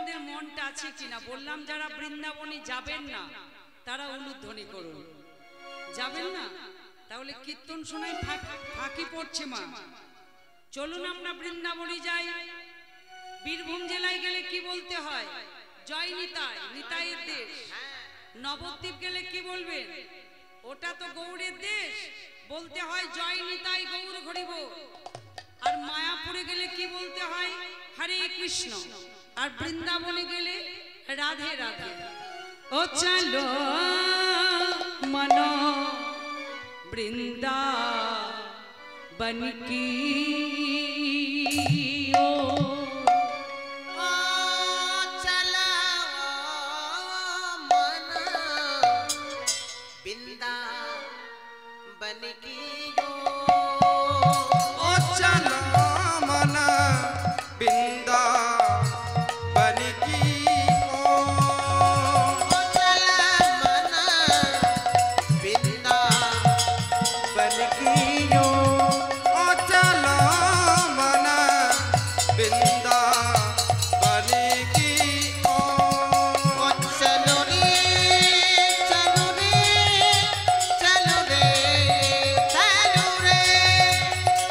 আপনাদের মনটা আছে কিনা বললাম, যারা বৃন্দাবনে যাবেন না তারা উলুধ্বনি করুন। যাবেন না তাহলে কীর্তন শোনাই ফাঁকি পড়ছে মা। চলুন আমরা বৃন্দাবনে যাই। বীরভূম জেলায় গেলে কি বলতে হয়? জয় নিতাই, নিতাইয়ের দেশ। নবদ্বীপ গেলে কি বলবেন? ওটা তো গৌড়ের দেশ, বলতে হয় জয় নিতাই গৌর হরিব। আর মায়াপুরে গেলে কি বলতে হয়? হরে কৃষ্ণ। আর বৃন্দাবনে গেলে রাধে রাধে। ও চলো মনো বৃন্দাবন কি ও चला मन बृंदावन की ओ चलो मन बृंदावन की ओ चला मन बृंदावन की ओ चलो मन बृंदावन की ओ चलो रे चलो रे चलो रे चलो रे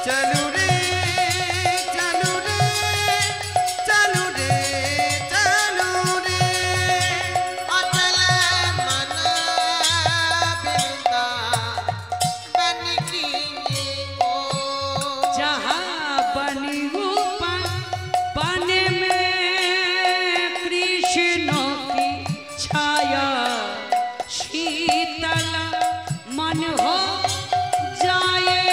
चलू रे चलू रे चलू रे चलू रे अचल मन बृंदावन की ओ जहाँ बनी रूपा बने में कृष्ण की छाया शीतल मन हो जाए।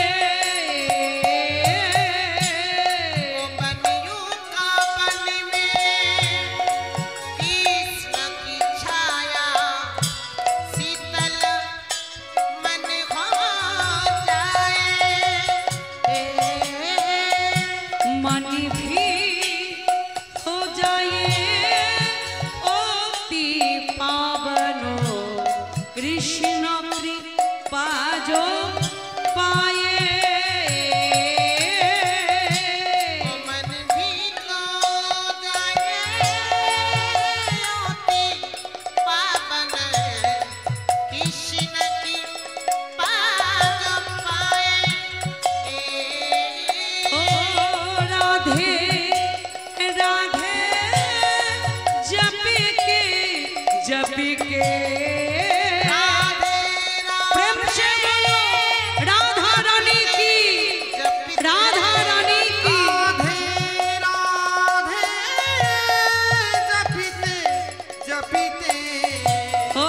बनियों का बन में कृष्ण की छाया शीतल मन हो जाए। मन भी हो जाए अति पावनो कृष्ण कृपा जो पाए। मन भी तो जाए अति पावन कृष्ण की पाज पाए। ओ राधे राधे जप के राधे प्रेम से बोलो राधा रानी की, राधा रानी की। राधे राधे जपीते जपीते हो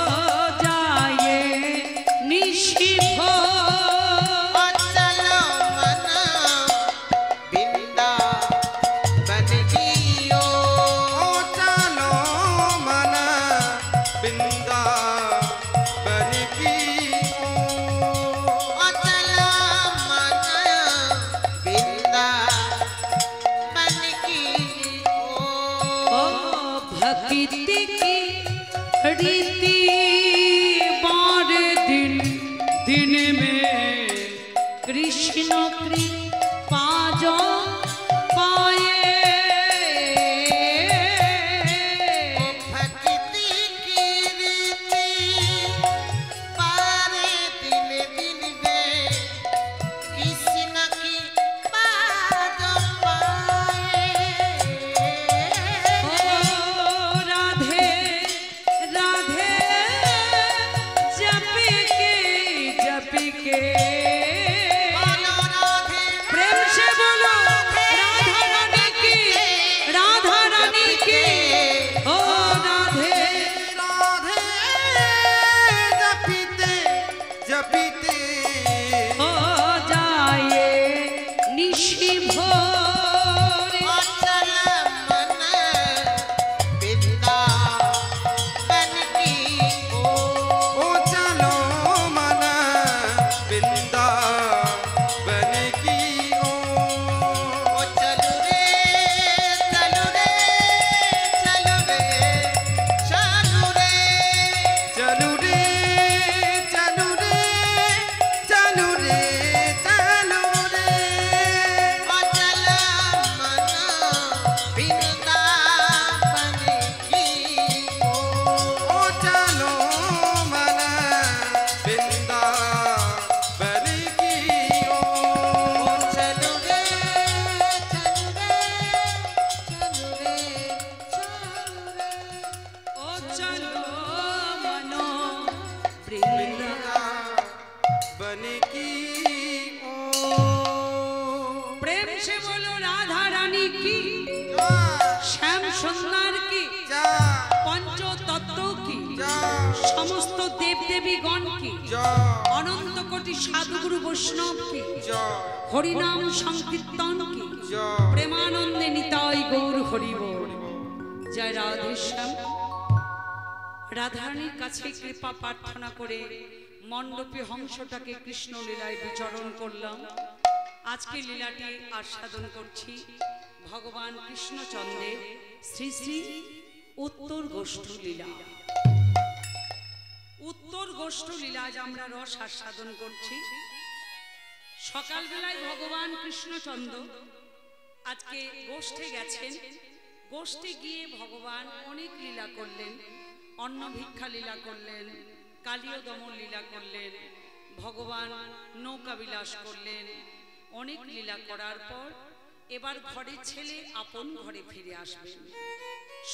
जाए निशिथ चलो मन बृंदावन की ओ ओ चलो मन बृंदावन की ओ चलो मन बृंदावन की ओ भक्ति की रीति बार दिन दिन में कृष्ण कृपा जो पाए। भक्ति की रीति पारे दिन दिन में कृष्ण की पाद पाए। ओ राधे राधे চলো মনো বৃন্দা बन की ओ प्रेम से बोलो राधा रानी की श्याम सुंदर की जा पंच तत्व की जा समस्त देव देवी गण की जा अनंत कोटि साधुगुरु वैष्णव की जा हरिनाम संकीर्तन की जा प्रेमानंदे निताई गौर हरि बोल जय राधे श्याम রাধারানীর কাছে কৃপা প্রার্থনা করে মণ্ডপে হংসটাকে কৃষ্ণ লীলায় বিচরণ করলাম। আজকে লীলাটি আস্বাদন করছি ভগবান কৃষ্ণচন্দ্রের শ্রী শ্রী উত্তর গোষ্ঠ লীলা। উত্তর গোষ্ঠ লীলা আজ আমরা রস আস্বাদন করছি। সকালবেলায় ভগবান কৃষ্ণচন্দ্র আজকে গোষ্ঠে গেছেন। গোষ্ঠে গিয়ে ভগবান অনেক লীলা করলেন। অন্ন ভিক্ষা লীলা করলেন, কালীয় দমন লীলা করলেন, ভগবান নৌকা বিলাস করলেন। অনেক লীলা করার পর এবার ঘরের ছেলে আপন ঘরে ফিরে আসবেন।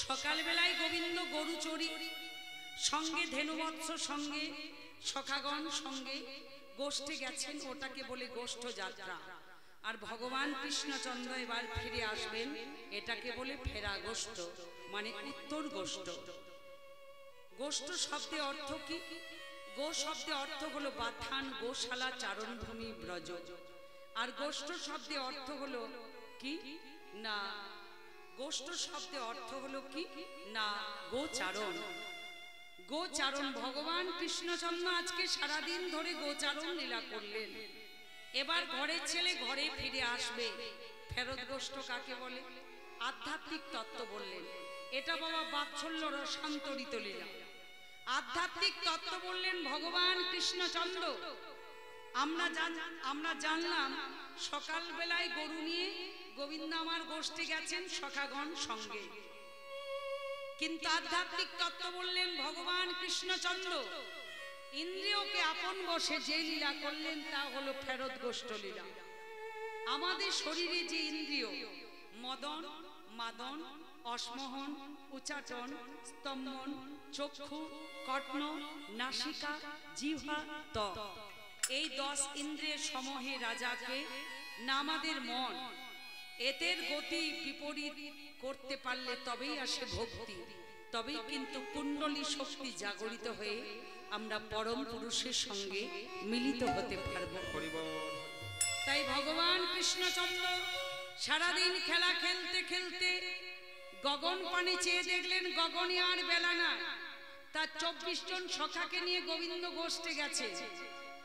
সকালবেলায় গোবিন্দ গরু চড়ি সঙ্গে ধেনুবৎস সঙ্গে সখাগণ সঙ্গে গোষ্ঠে গেছেন, ওটাকে বলে গোষ্ঠ যাত্রা। আর ভগবান কৃষ্ণচন্দ্র এবার ফিরে আসবেন, এটাকে বলে ফেরা গোষ্ঠ, মানে উত্তর গোষ্ঠ। গোষ্ঠ শব্দে অর্থ কি? গো শব্দে অর্থ হলো বাথান, গোশালা, চারণভূমি, ব্রজ। আর গোষ্ঠ শব্দে অর্থ হলো কি না, গোষ্ঠ শব্দে অর্থ হলো কি না গোচারণ। গোচারণ ভগবান কৃষ্ণচন্দ্র আজকে সারাদিন ধরে গোচারণ লীলা করলেন। এবার ঘরের ছেলে ঘরে ফিরে আসবে। ফেরত গোষ্ঠ কাকে বলে? আধ্যাত্মিক তত্ত্ব বললেন। এটা বাবা বাৎসল্য রসান্তরিত লীলা। আধ্যাত্মিক তত্ত্ব বললেন ভগবান কৃষ্ণচন্দ্র। আমরা জানলাম সকালবেলায় গরু নিয়ে গোবিন্দ আমার গোষ্ঠে গেছেন সখাগণ সঙ্গে, কিন্তু আধ্যাত্মিক তত্ত্ব বললেন ভগবান কৃষ্ণচন্দ্র ইন্দ্রিয়কে আপন বসে যে লীলা করলেন তা হলো ফেরত গোষ্ঠ লীলা। আমাদের শরীরে যে ইন্দ্রিয় মদন, মাদন, অসমোহন, উচাটন, স্তম্ভন, চক্ষু, কর্ণ, নাসিকা, জিহ্বা, ত্বক, এই 10 ইন্দ্রিয়ের সমূহে রাজাকে না আমাদের মন, এদের গতি বিপরীত করতে পারলে তবেই আসে ভক্তি, তবেই কিন্তু কুণ্ডলী শক্তি জাগরিত হয়ে আমরা পরম পুরুষের সঙ্গে মিলিত হতে পারব। তাই ভগবান কৃষ্ণচন্দ্র সারাদিন খেলা খেলতে খেলতে গগন পানে চেয়ে দেখলেন গগনে আর বেলা না। তার 24 জন সখাকে নিয়ে গোবিন্দ গোষ্ঠে গেছে।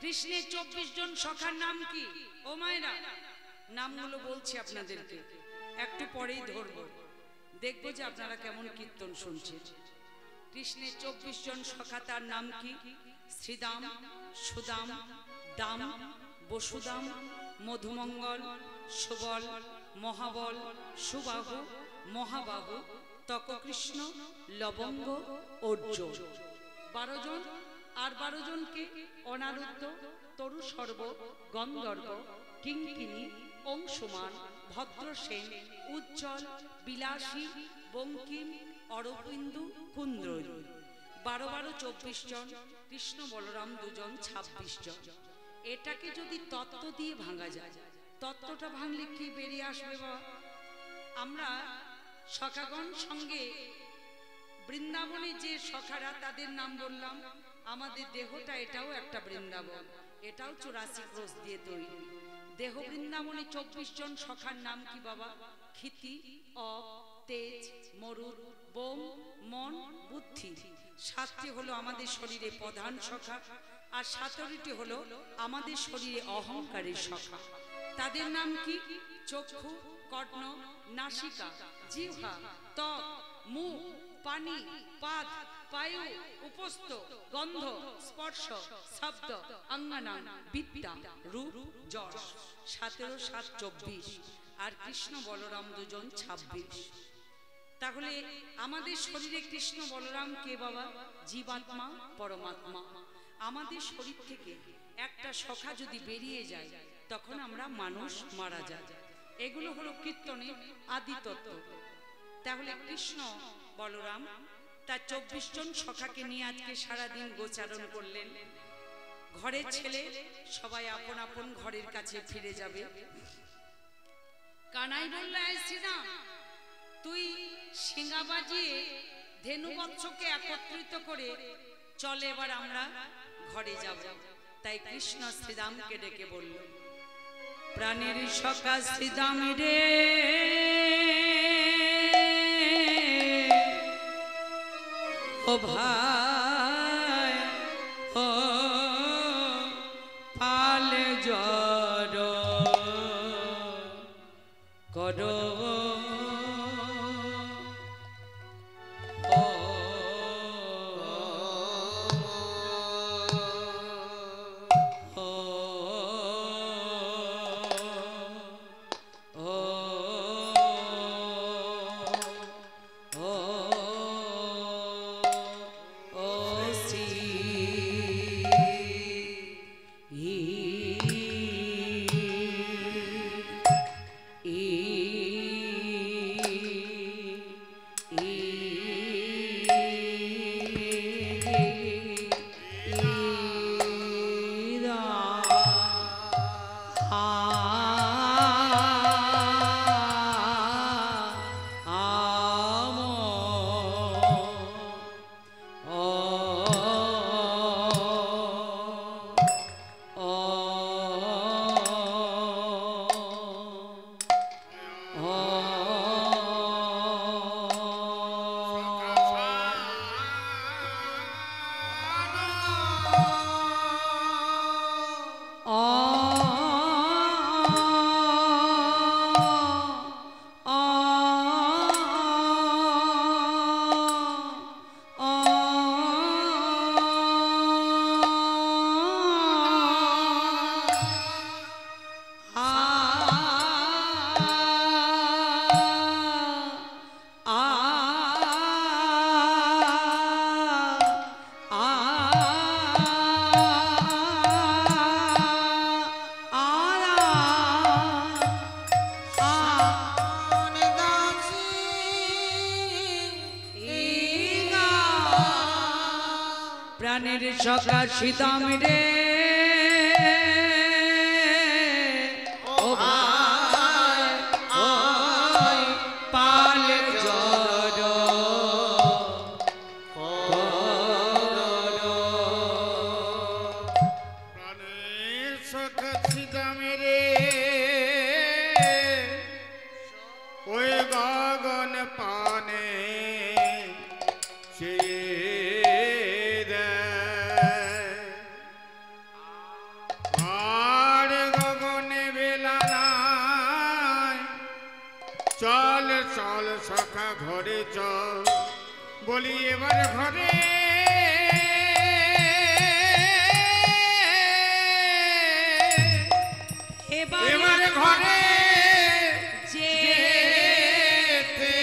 কৃষ্ণের 24 জন সখার নাম কি? ও মায়েরা, নামগুলো বলছি আপনাদেরকে, একটু পরেই ধরবো, দেখবো যে আপনারা কেমন কীর্তন শুনছেন। কৃষ্ণের 24 জন সখা, তার নাম কি? শ্রীদাম, সুদাম, দাম, বসুদাম, মধুমঙ্গল, সুবল, মহাবল, সুবাহু, মহাবাহু, তককৃষ্ণ, লবঙ্গ, অর্জুন। 12 জন। আর 12 জনকে অনারুদ্ধ, তরু সর্ব, গন্ধর্ব, কিঙ্কিনী, অংশুমান, ভদ্রসেন, উজ্জ্বল, বিলাসী, বঙ্কিম, অরবিন্দু, কুন্দ্রই। 12 24 জন। কৃষ্ণ বলরাম 2 জন, 26 জন। এটাকে যদি তত্ত্ব দিয়ে ভাঙা যায়, তত্ত্বটা ভাঙলে কি বেরিয়ে আসবে বাবা? আমরা সখাগণ সঙ্গে বৃন্দাবনে যে সখারা তাদের নাম বললাম, আমাদের দেহটা এটাও একটা বৃন্দাবন, এটাও 84 ক্রোশ দিয়ে তৈরি। দেহ বৃন্দাবনে 24 জন সখার নাম কি বাবা? ক্ষিতি, অপ, তেজ, মরুদ, বোম, মন, বুদ্ধি। 7টি হলো আমাদের শরীরে প্রধান সখা, আর 17টি হলো আমাদের শরীরে অহংকারের সখা। তাদের নাম কি? চক্ষু, কর্ণ, নাসিকা, জিহ্বা, ত্বক, মুখ, পানি, পাদ, পায়ু, উপস্থ, গন্ধ, স্পর্শ, শব্দ, অঙ্গনা, বিদ্যা, রূপ, যশ। 17 7 24। আর কৃষ্ণ বলরাম 2 জন, 26। তাহলে আমাদের শরীরে কৃষ্ণ বলরাম কে বাবা? জীবাত্মা, পরমাত্মা। আমাদের শরীর থেকে একটা সখা যদি বেরিয়ে যায় তখন আমরা মানুষ মারা যায়। এগুলো হলো কীর্তনের আদি তত্ত্ব। তাহলে কৃষ্ণ বলরাম তার 24 জন সখাকে নিয়ে আজকে সারাদিন গোচারণ করলেন। ঘরের ছেলে সবাই আপন আপন ঘরের কাছে ফিরে যাবে। কানাই বলল, শ্রীরাম, তুই শিঙা বাজিয়ে ধেনু বৎসকে একত্রিত করে চল, এবার আমরা ঘরে যাব। তাই কৃষ্ণ শ্রীরামকে ডেকে বলল, প্রাণের সখা শ্রীরাম রে, ও ভাই, ও পাল জড় করো, প্রাণের সখা শ্রীরাম রে, ও ভাই, ও পাল জড় করো। প্রাণের সখা শ্রীরাম রে, ওই গগন পানে চল চল সখা ঘরে চল, বলি এবার ঘরে এবার ঘরে যেতে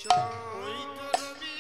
ওই তো রবি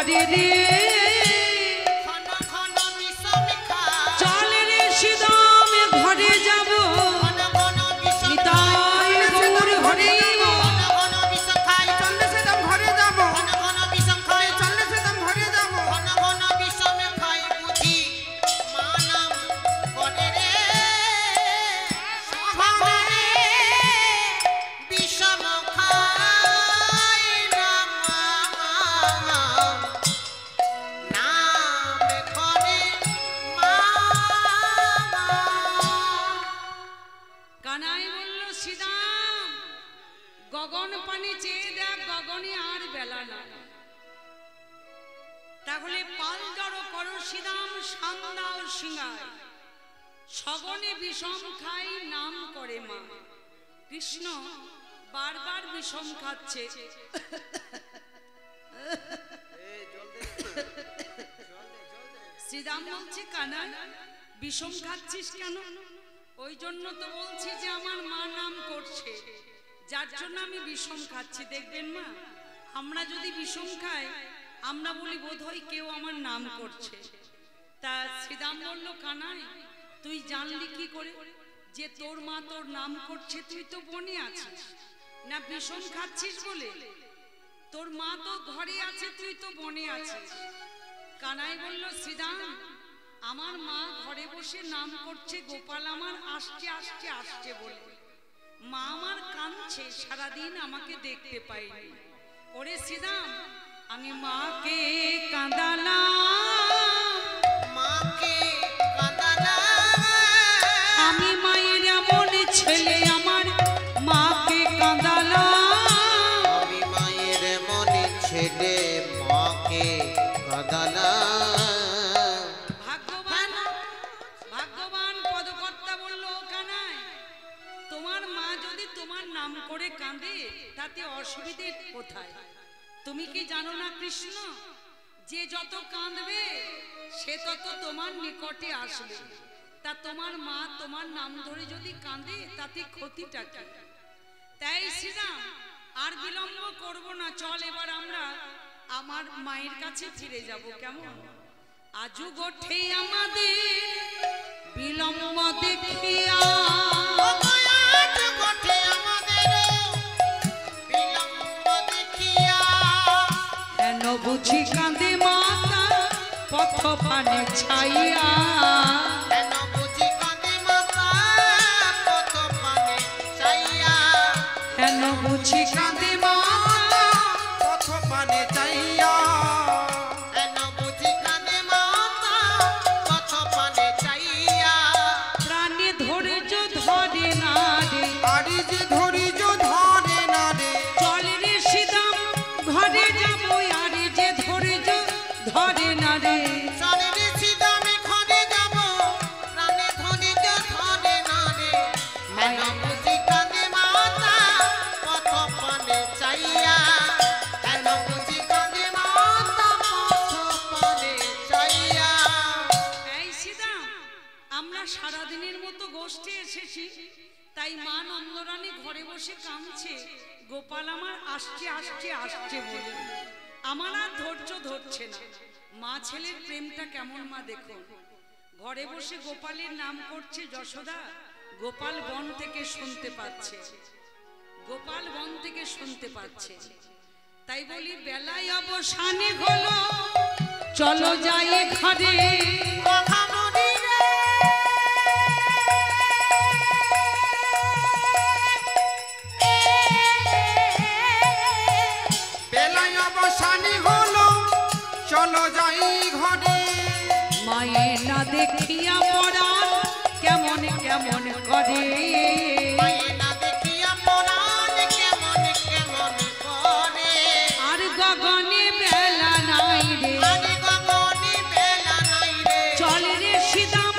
ঘরে রে ঘন ঘন বিষম খায় চল রে সিদাম ঘরে যাব ঘন ঘন বিষম নিতাই গৌর হরি ঘন ঘন বিষম খায় চললে সেদাম ঘরে যাব ঘন ঘন বিষম খায় চললে সেদাম ঘরে যাব ঘন ঘন বিষম খায় বুঝি মা নাম করে রে ঘরে রে বিষম খায় না নাম করে মা কানাই বলল সিদাম গগন পানি চেয়ে দেখ গগনে আর বেলা না তাহলে পাল জড়ো করো সিদাম সান্দাও সিঙ্গায় সগনে বিষম খাই নাম করে মা কৃষ্ণ বারবার বিষম খাচ্ছে শ্রীরাম বলছে কানাই বিষম খাচ্ছিস কেন ওই জন্য তো বলছি যে আমার মা নাম করছে যার জন্য আমি বিষম খাচ্ছি দেখবেন মা আমরা যদি বিষম খাই আমরা বলি বোধহয় কেউ আমার নাম করছে তা শ্রীরাম বলল কানাই তুই জানলি কি করে যে তোর মা তোর নাম করছে তুই তো বনে আছিস না বিষম খাচ্ছিস বলে তোর মা তো ঘরে আছে তুই তো বনে আছিস কানাই বলল শ্রীরাম আমার মা ঘরে বসে নাম করছে গোপাল আমার আসছে আসছে আসছে বলে মা আমার কাঁদছে সারাদিন আমাকে দেখতে পাইনি ওরে শ্রীরাম আমি মাকে কাঁদালাম মাকে কাঁদালা আমি মায়ের এমন ছেলে আমার মাকে কাঁদালাম আমি মায়ের মনে ছেলে মাকে কাঁদালা ভাগ্যবান ভাগ্যবান পদকর্তা বলল কানাই তোমার মা যদি তোমার নাম করে কাঁদে তাতে অসুবিধে কোথায় তুমি কি জানো না কৃষ্ণ যে যত কাঁদবে সে তত তোমার নিকটে আসবে তা তোমার মা তোমার নাম ধরে যদি কাঁদে তাতে ক্ষতিটা কি তাই শ্রীরাম আর বিলম্ব করব না চল এবার আমরা আমার মায়ের কাছে ফিরে যাব কেমন আজু গোঠে আমাদের বিলম্ব দেখিয়া আজ ঘটে আমাদের বিলম্ব দেখিয়া হেন বুঝি কাঁদে মাতা পথ পানে ছাইয়া কেন বুঝি কাঁদে মাতা কত পানে চাইয়া হেন বুঝি কাঁদে মাতা পথ পানে চাইয়া কেন বুঝি কাঁদে মাতা কত পানে চাইয়া প্রাণে ধৈর্য ধরে না রে আরি যে ধরিজ ধরে না রে চল রে সিদাম ঘরে যাব আরে যে ধৈর্য ধরে না রে চলে রে সিদামে ঘরে যাব প্রাণে ধরিজ ধরে না রে কেন বুঝি কাঁদে মাতা কত পানে চাইয়া কেন বুঝি কাঁদে মাতা কত পানে চাইয়া এই সিদাম আমরা সারাদিনের মতো গোষ্ঠী এসেছি তাই মা নন্দরানী ঘরে বসে কাঁদছে গোপাল আমার আসছে আসছে আসছে বলে আমার আর ধৈর্য ধরছে না মা ছেলের প্রেমটা কেমন মা দেখুন ঘরে বসে গোপালের নাম করছে যশোদা গোপাল বন থেকে শুনতে পাচ্ছে গোপাল বন থেকে শুনতে পাচ্ছে তাই বলি বেলায় অবসানে হলো চলো যাই ঘরে মহামণি রে বেলায় অবসানি হলো চলো যাই ঘরে মায়ের না দেখিয়া পড়ান কেমন কেমন করে মায়ে না দেখিয়া পরাণ কেমন কেমন করে আর গগনে বেলা নাই রে আরে গগনে বেলা নাই রে চল রে সিদাম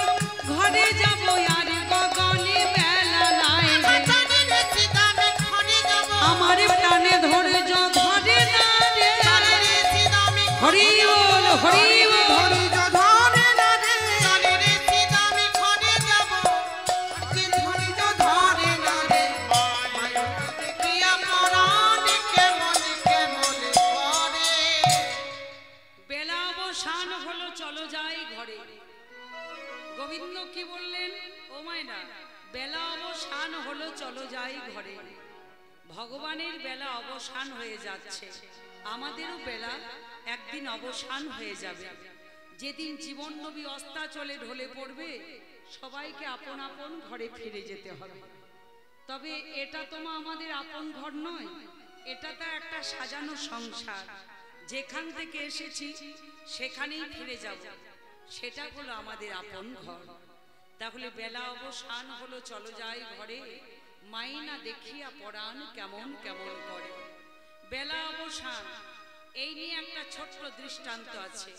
ঘরে যাব আর গগনে বেলা নাই রে চলে রে সিদামে ঘরে যাব আমার প্রাণে ধৈর্য ধরে না রে চলে রে সিদামে হরি বল হরি বল ধরিজ ধরে না রে চলে রে সিদামে ঘরে যাব যে ধরিজ ধরে না রে মায়ে না দেখিয়া পরাণ কেমন কেমন করে ভগবানের বেলা অবসান হয়ে যাচ্ছে, আমাদেরও বেলা একদিন অবসান হয়ে যাবে। যেদিন জীবন নবী অস্তাচলে ঢলে পড়বে, সবাইকে আপন আপন ঘরে ফিরে যেতে হবে। তবে এটা তো আমাদের আপন ঘর নয়, এটা তো একটা সাজানো সংসার। যেখান থেকে এসেছি সেখানেই ফিরে যাব, সেটা হলো আমাদের আপন ঘর। তাহলে বেলা অবসান হলো, চলো যাই ঘরে, মাইনা দেখিয়া পরাণ কেমন কেমন করে। বেলা অবসান, এই নিয়ে একটা ছোট্ট দৃষ্টান্ত আছে।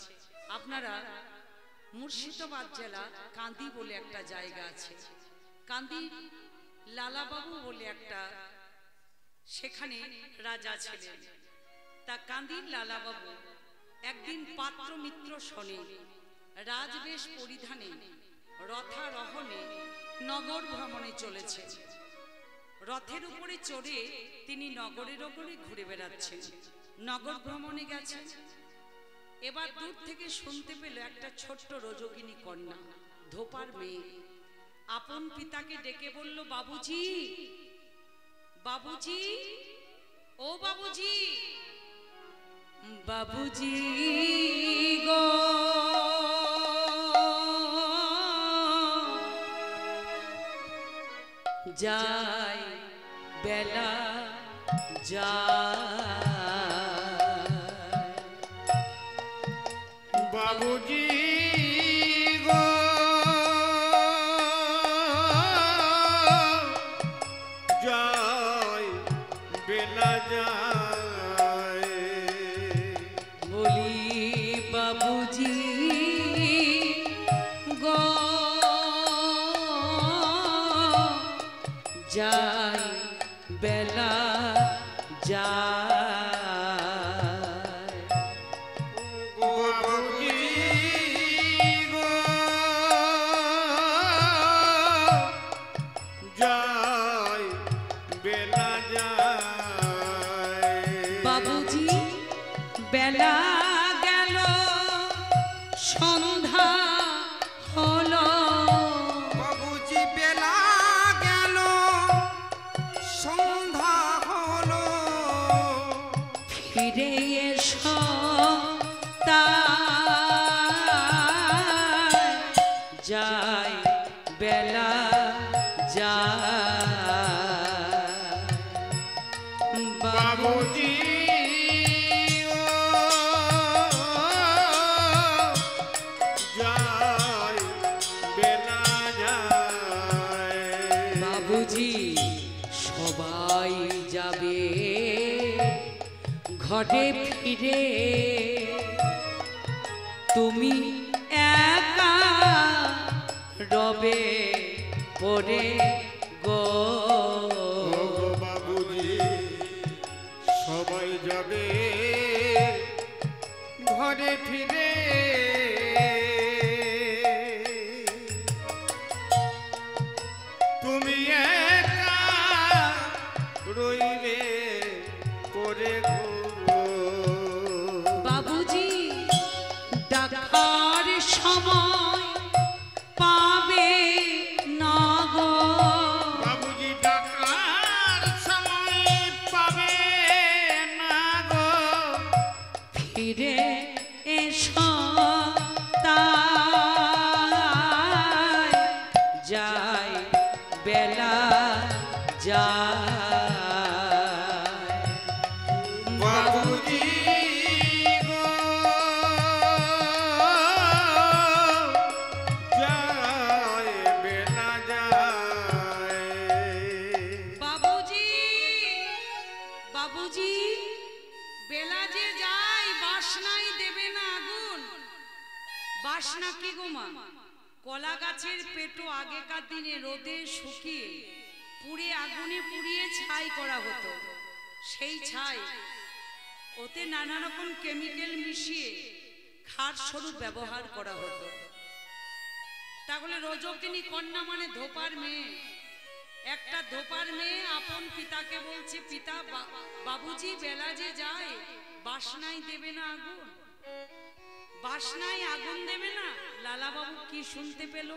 আপনারা মুর্শিদাবাদ জেলা কান্দি বলে একটা জায়গা আছে, কান্দি লালাবাবু বলে একটা, সেখানে রাজা ছিলেন। তা কান্দির লালাবাবু একদিন পাত্র মিত্র শোনে রাজবেশ পরিধানে রথারোহণে নগর ভ্রমণে চলেছে। রথের উপরে চড়ে তিনি নগরের ওপরে ঘুরে বেড়াচ্ছেন, নগর ভ্রমণে গেছেন। এবার দূর থেকে শুনতে পেল একটা ছোট্ট রজকিনী কন্যা, ধোপার মেয়ে, আপন পিতাকে ডেকে বলল, বাবুজি, বাবুজি, ও বাবুজি, বাবুজি গো, যাই বেলা যায়, বাবুজি গো, যাই বেলা যায়, বলি বাবুজি গো, যাই বেলা যায়, বাবুজি গো, যাই বেলা যায়, বাবুজি বেলা গেল, সন্ধ্যা হলো, বাবুজি বেলা গেল, সন্ধ্যা হলো, ফিরে এসো তাই, যাই বেলা যায়, বাবুজি ও, যাই বেলা যায়, বাবুজি সবাই যাবে ঘরে ফিরে, তুমি একা রবে পড়ে গো, ও বাবুজি সবাই যাবে ঘরে ফিরে, তুমি একা রইবে করে গো, বাবুজি ডাকার সময় পাবে না গো, বাবুজি ডাকার সময় পাবে না গো, ফিরে এসো তাই, যাই বেলা যায়, বাবুজি গো, যায় বেলা যায়, বাবুজি, বাবুজি বেলা যে যায়, বাসনাই দেবে না আগুন। বাসনা কি গো মা? কলা গাছের পেটো আগেকার দিনে রোদে শুকিয়ে পুড়ে আগুনে পুড়িয়ে ছাই করা হতো। সেই ছাই ওতে নানা রকম কেমিক্যাল মিশিয়ে খার স্বরূপ ব্যবহার করা হতো। তাহলে রজকিনী কন্যা মানে ধোপার মেয়ে, একটা ধোপার মেয়ে আপন পিতাকে বলছে, পিতা বাবুজি বেলা যে যায়, বাসনাই দেবে না আগুন, বাসনায় আগুন দেবে না। লালা বাবু কি শুনতে পেল?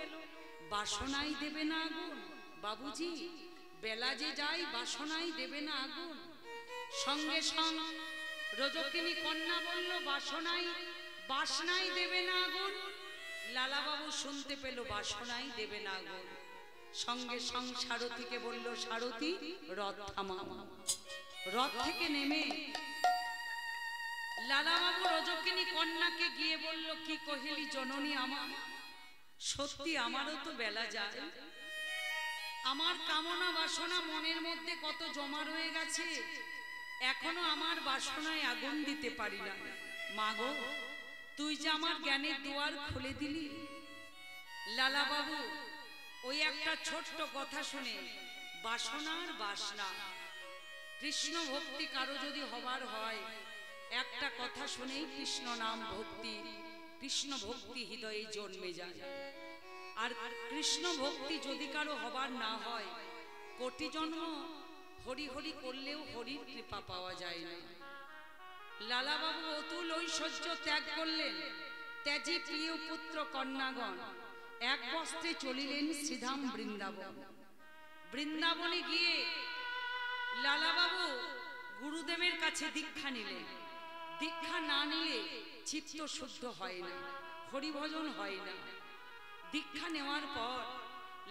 বাসনাই দেবে না আগুন, বাবুজি বেলা যে যায় বাসনাই দেবে না আগুন। সঙ্গে সঙ্গে রজকিনী কন্যা বলল বাসনাই দেবে না আগুন। লালাবাবু শুনতে পেল বাসনাই দেবে না আগুন। সঙ্গে সঙ্গে সারথীকে বলল, সারথী রথ থামাও। রথ থেকে নেমে লালাবাবু রজকিনী কন্যাকে গিয়ে বলল, কি কহিলি জননী আমার, সত্যি আমারও তো বেলা যায়। আমার কামনা বাসনা মনের মধ্যে কত জমা রয়ে গেছে, এখনো আমার বাসনায় আগুন দিতে পারি না। মা গো, তুই যে আমার জ্ঞানের দুয়ার খুলে দিলি। লালাবাবু ওই একটা ছোট্ট কথা শুনে, বাসনার বাসনা, কৃষ্ণ ভক্তি কারো যদি হবার হয়, একটা কথা শুনেই কৃষ্ণ নাম ভক্তি, কৃষ্ণ ভক্তি হৃদয়ে জন্মে যায়। আর কৃষ্ণ ভক্তি যদি কারো হবার না হয়, কোটি জন্ম হরি হরি করলেও হরির কৃপা পাওয়া যায় না। লালাবাবু অতুল ঐশ্বর্য ত্যাগ করলেন, ত্যাজি প্রিয় পুত্র কন্যাগণ এক বস্ত্রে চলিলেন শ্রীধাম বৃন্দাবন। বৃন্দাবনে গিয়ে লালাবাবু গুরুদেবের কাছে দীক্ষা নিলেন। দীক্ষা না নিলে চিত্ত শুদ্ধ হয় না, হরিভজন হয় না। দীক্ষা নেওয়ার পর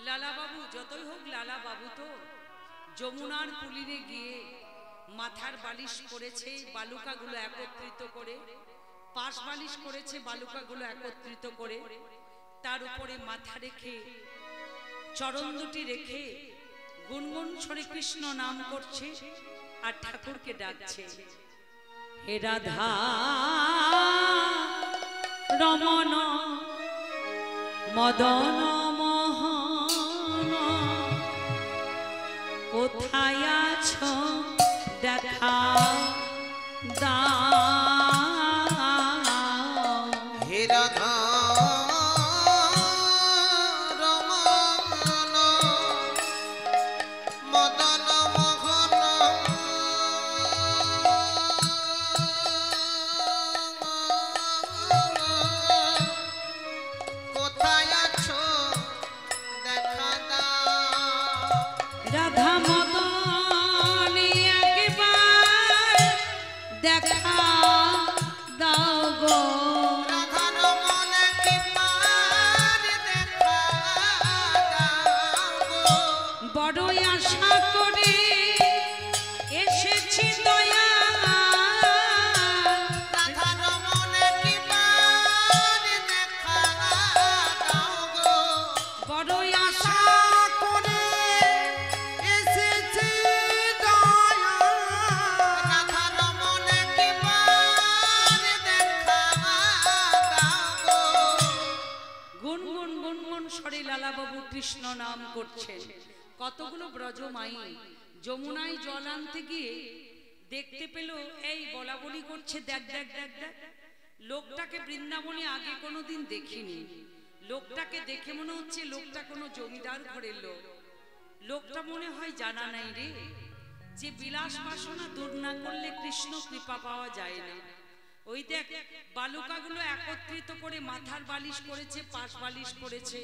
লালাবাবু, যতই হোক লালাবাবু তো যমুনার কুলিরে গিয়ে মাথার বালিশ করেছে বালুকাগুলো একত্রিত করে, পাশ বালিশ করেছে বালুকাগুলো একত্রিত করে, তার উপরে মাথা রেখে চরণ দুটি রেখে গুনগুন ছড়ে কৃষ্ণ নাম করছে আর ঠাকুরকে ডাকছে, হে রাধা রমণ মদন মোহন, কোথায় আছো দেখা দাও। হে রাধা রমণ মদন মোহন, কোথায় আছো দেখা দাও। রাধা মদন একবার দেখা দাও গো। রাধা রমণ একবার দেখা দাও গো। বড়ই আশা করে এসেছি দয়া, রাধা রমণ একবার দেখা দাও গো। বড়ই আশা করে এসেছি দয়া, রাধা রমণ একবার দেখা দাও গো। গুনগুন গুনগুন স্বরে লালাবাবু কৃষ্ণ নাম করছেন। কতগুলো ব্রজমাই যমুনায় জল আনতে গিয়ে দেখতে পেল এই বলা বলি করছে, দেখ দেখ দেখ দেখ। লোকটাকে বৃন্দাবনে আগে কোনোদিন দেখিনি। লোকটাকে দেখে মনে হচ্ছে লোকটা কোনো জমিদার ঘরের লোক। লোকটা মনে হয় জানা নাই রে যে বিলাস বাসনা দূর না করলে কৃষ্ণ কৃপা পাওয়া যায় না। ওই দেখ বালুকাগুলো একত্রিত করে মাথার বালিশ করেছে, পাশ বালিশ করেছে।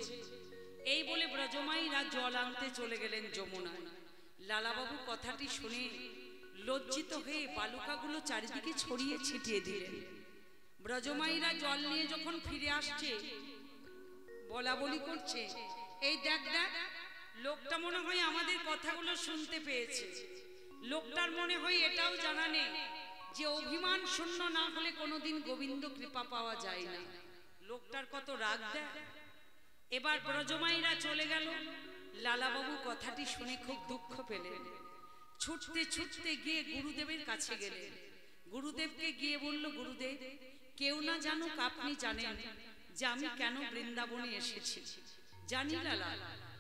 এই বলে ব্রজমাইরা জল আনতে চলে গেলেন যমুনায়। লালাবাবু কথাটি শুনে লজ্জিত হয়ে বালুকাগুলো চারিদিকে ছড়িয়ে ছিটিয়ে দিলেন। ব্রজমাইরা জল নিয়ে যখন ফিরে আসছে, বলা বলি করছে, এই দেখ দেখ, লোকটা মনে হয় আমাদের কথাগুলো শুনতে পেয়েছে। লোকটার মনে হয় এটাও জানা নেই যে অভিমান শূন্য না হলে কোনোদিন গোবিন্দ কৃপা পাওয়া যায় না। লোকটার কত রাগ দেয়। এবার ব্রজমাইরা চলে গেল। লালাবাবু কথাটি শুনে খুব দুঃখ পেলেন। ছুটতে ছুটতে গিয়ে গুরুদেবের কাছে গেলেন। গুরুদেবকে গিয়ে বলল, গুরুদেব, কেউ না জানুক আপনি জানেন যে আমি কেন বৃন্দাবনে এসেছি। জানি লালা,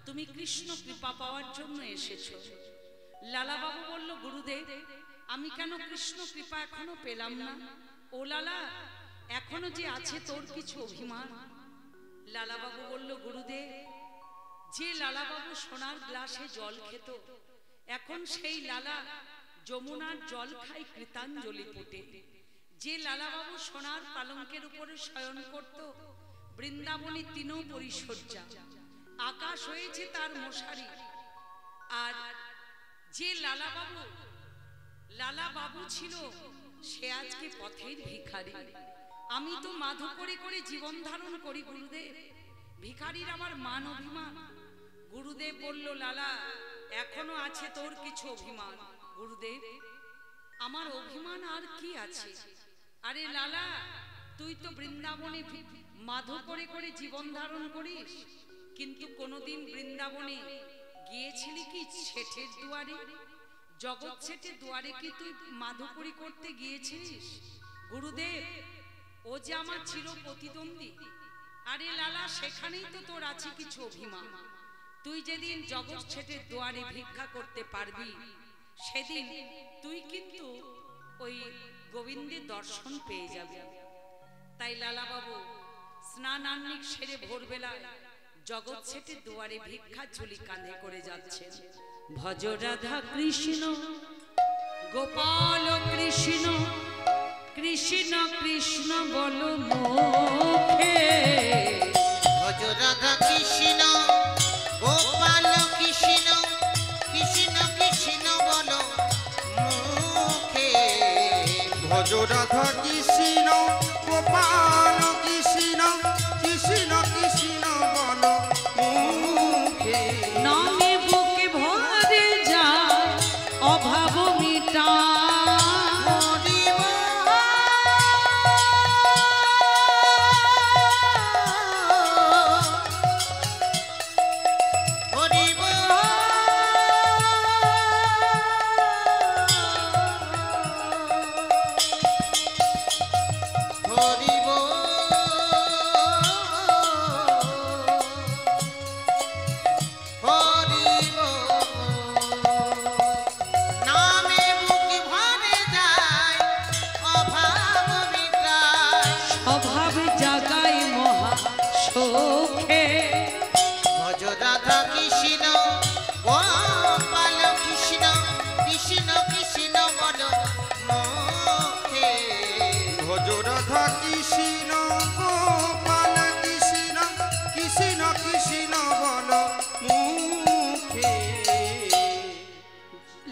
তুমি কৃষ্ণ কৃপা পাওয়ার জন্য এসেছো। লালাবাবু বলল, গুরুদেব, আমি কেন কৃষ্ণ কৃপা এখনো পেলাম না? ও লালা, এখনো যে আছে তোর কিছু অভিমান। লালাবাবু বলল, গুরুদেব, যে লালাবাবু সোনার গ্লাসে জল খেত, এখন সেই লালা যমুনার জল খায় কৃতাঞ্জলি পুটে। যে লালাবাবু সোনার পালঙ্কের উপরে শয়ন করত, বৃন্দাবনী তিনও পরিসজ্জা, আকাশ হয়েছে তার মশারি। আর যে লালাবাবু লালা বাবু ছিল, সে আজকে পথের ভিখারি। আমি তো মাধু করে করে জীবন ধারণ করি গুরুদেব, ভিখারির আমার মান অভিমান। গুরুদেব বলল, লালা এখনো আছে তোর কিছু অভিমান। গুরুদেব, আমার অভিমান আর কি আছে? আরে লালা, তুই তো বৃন্দাবনে মাধু করে করে জীবন ধারণ করিস, কিন্তু কোনোদিন বৃন্দাবনে গিয়েছিলি কি শেঠের দুয়ারে? জগৎ শেঠের দুয়ারে কি তুই মাধুকরি করতে গিয়েছিস? গুরুদেব, ও যে আমার চির প্রতিদ্বন্দ্বী। আরে লালা, সেখানেই তো তোর আছে কিছু অভিমান। তুই যেদিন জগৎ শেঠের দুয়ারে ভিক্ষা করতে পারবি, সেদিন তুই কিন্তু ওই গোবিন্দের দর্শন পেয়ে যাবি। তাই লালা বাবু স্নান আহ্নিক সেরে ভোরবেলায় জগৎ শেঠের দুয়ারে ভিক্ষা ঝুলি কাঁধে করে যাচ্ছে। ভজ রাধা কৃষ্ণ গোপাল কৃষ্ণ, কৃষ্ণ কৃষ্ণ বল মুখে। ভজ রাধা কৃষ্ণ গোপাল কৃষ্ণ, কৃষ্ণ কৃষ্ণ বল মুখে। ভজ রাধা কৃষ্ণ গোপাল কৃষ্ণ, কৃষ্ণ কৃষ্ণ বল মুখে। নামে বুকে ভরে যায় অভাব মিটা।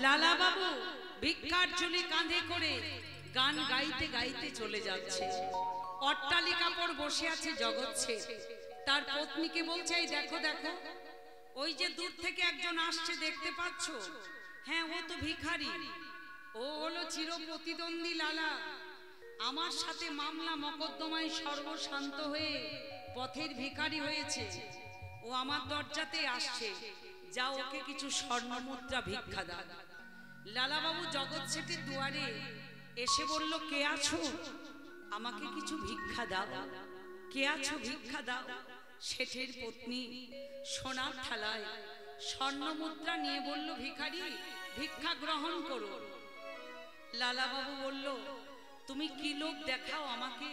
লালা বাবু ভিক্ষার ঝুলি কাঁধে করে গান গাইতে গাইতে চলে যাচ্ছে। অট্টালিকা পর বসে আছে জগৎ শেঠ। তার পত্নীকে বলছে, এই দেখো দেখো, ওই যে দূর থেকে একজন আসছে, দেখতে পাচ্ছ? হ্যাঁ, ও তো ভিখারি, ও হলো চির প্রতিদ্বন্দ্বী লালা। আমার সাথে মামলা মকদ্দমায় সর্বশান্ত হয়ে পথের ভিখারি হয়েছে। ও আমার দরজাতে আসছে, যা ওকে কিছু স্বর্ণ মুদ্রা ভিক্ষা দাও। লালা বাবু জগৎ শেঠের দুয়ারে এসে বলল, কে আছো? আমাকে কিছু ভিক্ষা দাও। কে আছো? ভিক্ষা দাও। শেঠের পত্নী সোনার থালায় স্বর্ণ মুদ্রা নিয়ে বলল, ভিখারি ভিক্ষা গ্রহণ করো। লালা বাবু বলল, তুমি কি লোক দেখাও আমাকে?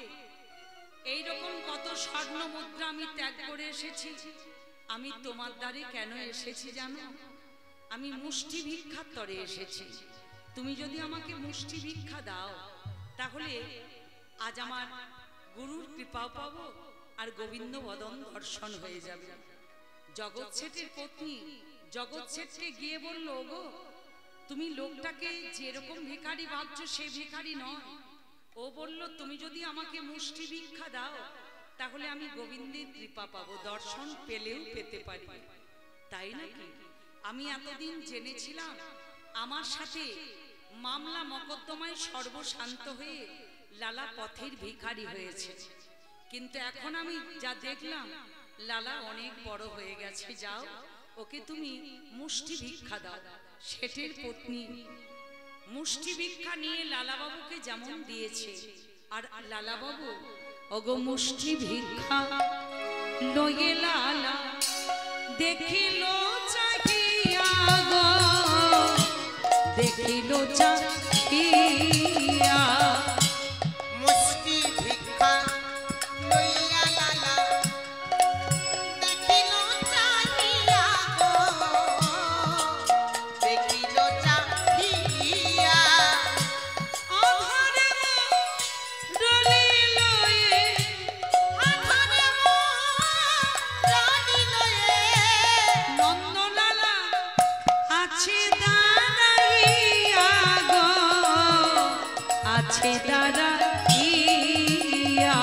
এইরকম কত স্বর্ণ মুদ্রা আমি ত্যাগ করে এসেছি। আমি তোমার দ্বারে কেন এসেছি জানো? আমি মুষ্টি ভিক্ষার তরে এসেছি। তুমি যদি আমাকে মুষ্টি ভিক্ষা দাও, তাহলে আজ আমার গুরুর কৃপাও পাবো আর গোবিন্দ বদন দর্শন হয়ে যাবে। জগৎ শেঠের পত্নী জগৎ শেঠকে গিয়ে বলল, গো তুমি লোকটাকে যেরকম ভিখারি ভাবছো সে ভিখারি নয়। ও বলল, তুমি যদি আমাকে মুষ্টি ভিক্ষা দাও, তাহলে আমি গোবিন্দের কৃপা পাবো, দর্শন পেলেও পেতে পারি। তাই নাকি? আমি এতদিন জেনেছিলাম আমার সাথে মামলা মকদ্দমায় সর্বশান্ত হয়ে লালা পথের ভিখারি হয়েছে, কিন্তু এখন আমি যা দেখলাম লালা অনেক বড় হয়ে গেছে। যাও, ওকে তুমি মুষ্টি ভিক্ষা দাও। শেঠের পত্নী মুষ্টি ভিক্ষা নিয়ে লালা বাবুকে যেমন দিয়েছে, আর লালা বাবু ওগো মুষ্টি ভিক্ষা লয়ে লালা দেখিল চাহিয়া গো, দেখিল চাহিয়া। মুষ্টি ভিক্ষা লইয়া লালা দেখিল চাহিয়া গো, দেখিল চাহিয়া। অধরে রলি লয়ে, আধারে রানী লয়ে নন্দলালা আছে দাঁড়াইয়া গো, আছে দাদা ইয়া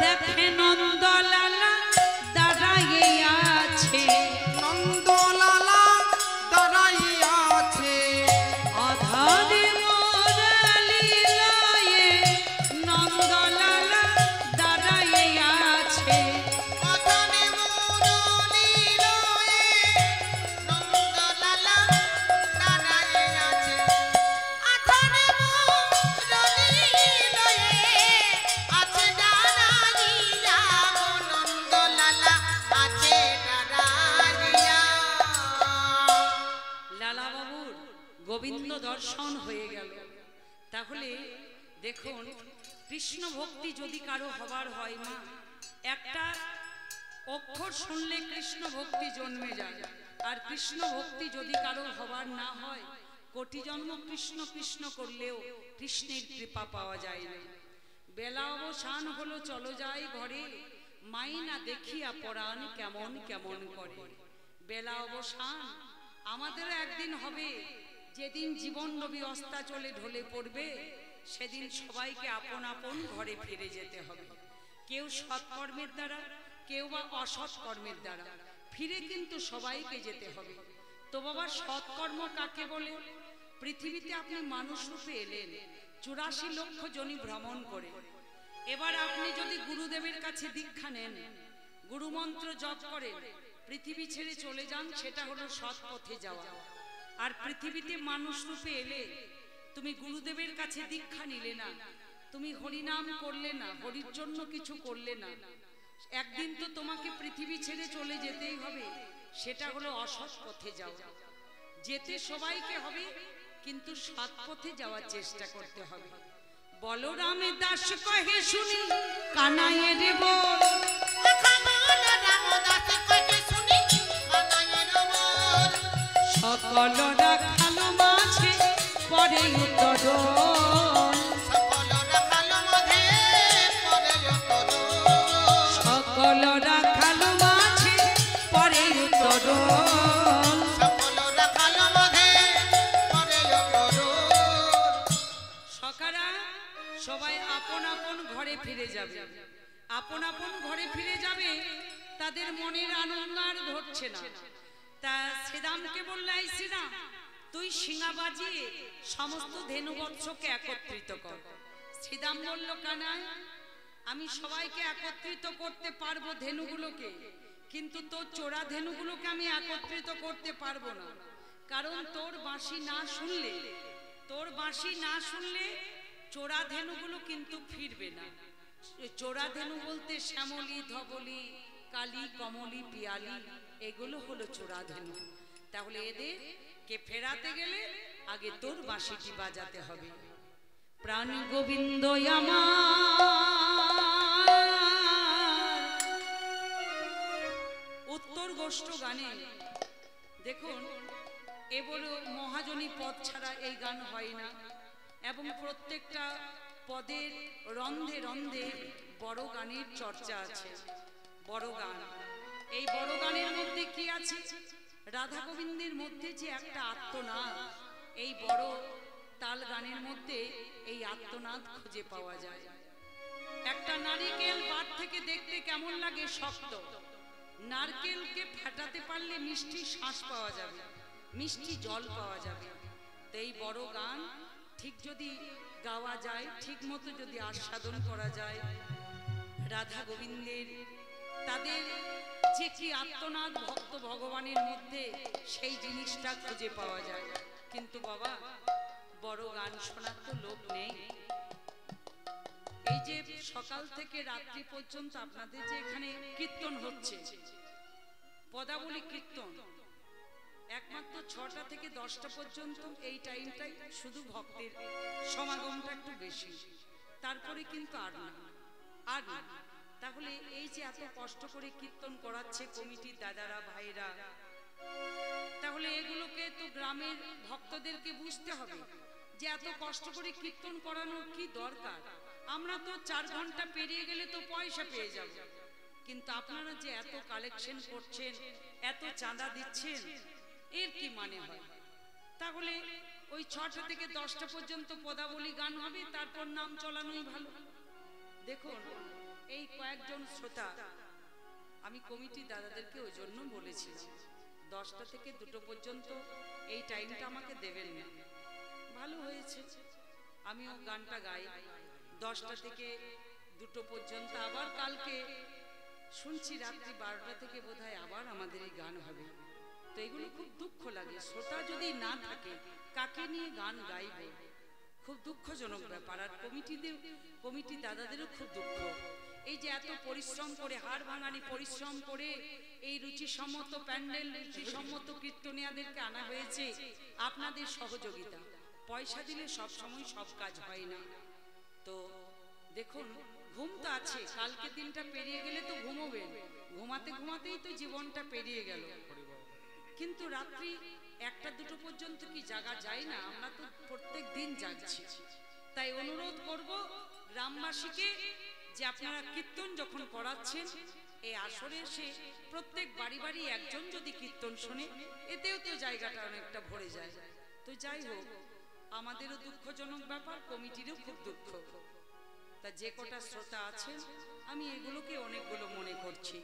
দেখে নন্দলালা দাঁড়াইয়ে আছে নন্দলালা দাঁড়াইয়া আছে আধারে মোরালিলায়ে নন্দলালা দাঁড়াইয়ে আছে লালা বাবুর গোবিন্দ দর্শন হয়ে গেল। তাহলে দেখুন, কৃষ্ণ ভক্তি যদি কারো হবার হয় মা, একটা অক্ষর শুনলে কৃষ্ণ ভক্তি জন্মে যায়। আর কৃষ্ণ ভক্তি যদি কারো হবার না হয়, কোটি জন্ম কৃষ্ণ কৃষ্ণ করলেও কৃষ্ণের কৃপা পাওয়া যায় না। বেলা অবসান হলো, চলো যাই ঘরে, মাইনা দেখিয়া পরাণ কেমন কেমন করে। বেলা অবসান, আমাদেরও একদিন হবে, যেদিন জীবন নবী অস্তাচলে ঢলে পড়বে, সেদিন সবাইকে আপন আপন ঘরে ফিরে যেতে হবে। কেউ সৎকর্মের দ্বারা, কেউ বা অসৎ কর্মের দ্বারা, ফিরে কিন্তু সবাইকে যেতে হবে। তো বাবা, সৎকর্ম কাকে বলে? পৃথিবীতে আপনি মানুষ রূপে এলেন 84 লক্ষ জনি ভ্রমণ করে। এবার আপনি যদি গুরুদেবের কাছে দীক্ষা নেন, গুরুমন্ত্র জপ করেন, পৃথিবী ছেড়ে চলে যান, সেটা হলো সৎ পথে যাওয়া। আর পৃথিবীতে মানুষ রূপে এলে তুমি গুরুদেবের কাছে দীক্ষা নিলে না, তুমি হরিনাম করলে না, হরির জন্য কিছু করলে না, একদিন তো তোমাকে পৃথিবী ছেড়ে চলে যেতেই হবে। সেটা হলো অসৎ পথে যাওয়া। যেতে সবাইকে হবে, কিন্তু সৎ পথে যাওয়ার চেষ্টা করতে হবে। বলরামে দাস কহে শুনি কানাইয়ের বল, সকল রাখালো মাঝে পরে উত্তর, সকল রাখালো মাঝে পরে উত্তর। সকারা সবাই আপন আপন ঘরে ফিরে যাবে, আপন আপন ঘরে ফিরে যাবে। তাদের মনের আনন্দ আর ধরছে না। তা শ্রীরামকে বলল, এই শ্রীরাম, তুই শিঙা বাজিয়ে সমস্ত ধেনুবৎসকে একত্রিত কর। শ্রীরাম বলল, কানাই, আমি সবাইকে একত্রিত করতে পারবো ধেনুগুলোকে, কিন্তু তোর চোরা ধেনুগুলোকে আমি একত্রিত করতে পারবো না। কারণ তোর বাঁশি না শুনলে, তোর বাঁশি না শুনলে চোরা ধেনুগুলো কিন্তু ফিরবে না। চোরা ধেনু বলতে শ্যামলী, ধবলী, কালী, কমলী, পিয়ালি, এগুলো হলো চোরা ধেনু। তাহলে এদের কে ফেরাতে গেলে আগে তোর বাঁশিটি বাজাতে হবে। প্রাণ গোবিন্দ আমার উত্তর গোষ্ঠ গানে দেখুন, এ বলে মহাজনী পদ ছাড়া এই গান হয় না। এবং প্রত্যেকটা পদের রন্ধে রন্ধে বড় গানের চর্চা আছে। বড় গান, এই বড় গানের মধ্যে কি আছে? রাধা গোবিন্দের মধ্যে যে একটা আত্মনাদ, এই বড় তাল গানের মধ্যে এই আত্মনাদ খুঁজে পাওয়া যায়। একটা নারিকেল বাট থেকে দেখতে কেমন লাগে? শক্ত। নারকেলকে ফাটাতে পারলে মিষ্টি শ্বাস পাওয়া যাবে, মিষ্টি জল পাওয়া যাবে। তো এই বড় গান ঠিক যদি গাওয়া যায়, ঠিক মতো যদি আস্বাদন করা যায়, রাধা গোবিন্দের তাদের যে কি আত্মনাদ ভক্ত ভগবানের মধ্যে, সেই জিনিসটা খুঁজে পাওয়া যায়। কিন্তু বাবা, বড় গান শোনার তো লোক নেই। এই যে সকাল থেকে রাত্রি পর্যন্ত আপনাদের যে এখানে কীর্তন হচ্ছে, পদাবলী কীর্তন, একমাত্র 6টা থেকে 10টা পর্যন্ত এই টাইমটাই শুধু ভক্তের সমাগমটা একটু বেশি, তারপরে কিন্তু আর না। তাহলে এই যে এত কষ্ট করে কীর্তন করাচ্ছে কমিটির দাদারা, ভাইরা, তাহলে এগুলোকে তো গ্রামের ভক্তদেরকে বুঝতে হবে। যে এত কষ্ট করে কীর্তন করানোর কি দরকার? আমরা তো 4 ঘন্টা পেরিয়ে গেলে তো পয়সা পেয়ে যাব, কিন্তু আপনারা যে এত কালেকশন করছেন, এত চাঁদা দিচ্ছেন, এর কি মানে হয়? তাহলে ওই 6টা থেকে 10টা পর্যন্ত পদাবলী গান হবে, তারপর নাম চলানোই ভালো। দেখুন, এই কয়েকজন শ্রোতা, আমি কমিটি দাদাদেরকে ওই জন্য বলেছিলাম 10টা থেকে 2টো পর্যন্ত এই টাইমটা আমাকে দেবেন না। ভালো হয়েছে, আমিও গানটা গাই 10টা থেকে 2টো পর্যন্ত। আবার কালকে শুনছি রাত্রি 12টা থেকে বোধহয় আবার আমাদের এই গান হবে। তো এগুলো খুব দুঃখ লাগে, শ্রোতা যদি না থাকে কাকে নিয়ে গান গাইব, খুব দুঃখজনক ব্যাপার। আর কমিটি দাদাদেরও খুব দুঃখ, এই যে এত পরিশ্রম করে, হাড় ভাঙানি পরিশ্রম করে এই রুচিসম্মত প্যান্ডেল, রুচিসম্মত কীর্তনিয়াদেরকে আনা হয়েছে আপনাদের সহযোগিতা। পয়সা দিলে সব সময় সব কাজ হয় না। তো দেখুন, ঘুম তো আছে, কালকে দিনটা পেরিয়ে গেলে তো ঘুমোবেন, ঘুমাতে ঘুমাতেই তো জীবনটা পেরিয়ে গেল। কিন্তু রাত্রি 1টা 2টো পর্যন্ত কি জাগা যায় না? আমরা তো প্রত্যেক দিন জাগছি। তাই অনুরোধ করব গ্রামবাসীকে যে আপনারা কীর্তন যখন করাচ্ছেন, এই আসরে এসে প্রত্যেক বাড়ি বাড়ি একজন যদি কীর্তন শোনে, এতেও তো জায়গাটা অনেকটা ভরে যায়। তো যাই হোক, আমাদেরও দুঃখজনক ব্যাপার, কমিটিরও খুব দুঃখ। তা যে কটা শ্রোতা আছেন, আমি এগুলোকে অনেকগুলো মনে করছি।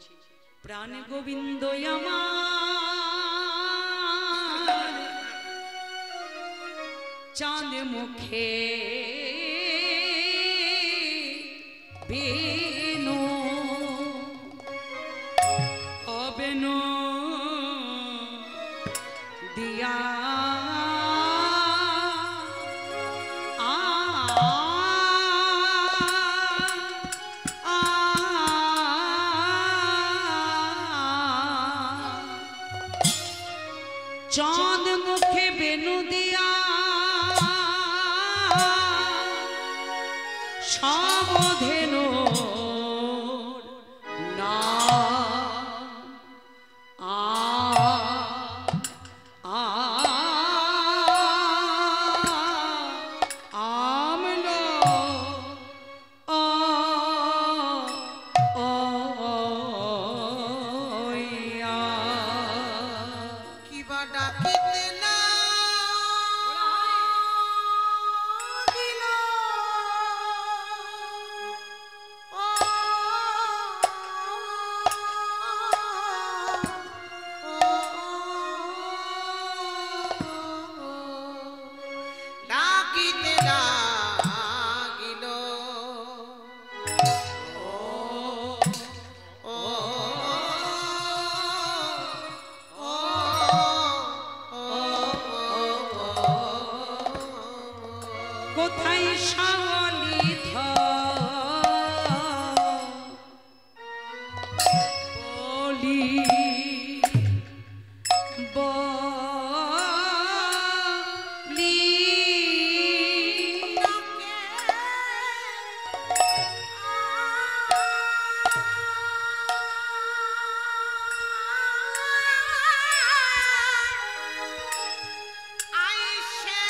প্রাণ গোবিন্দ আমার চাঁদ মুখে বেনু অবেনু দিয়া চাঁদ মুখে বেনু দিয়া সাবধেনো না আমলো কিবা ডাকিতে না দিল ও ডাকিতে লাগিল ও কোথায় শাওলি বলি বলি আইসে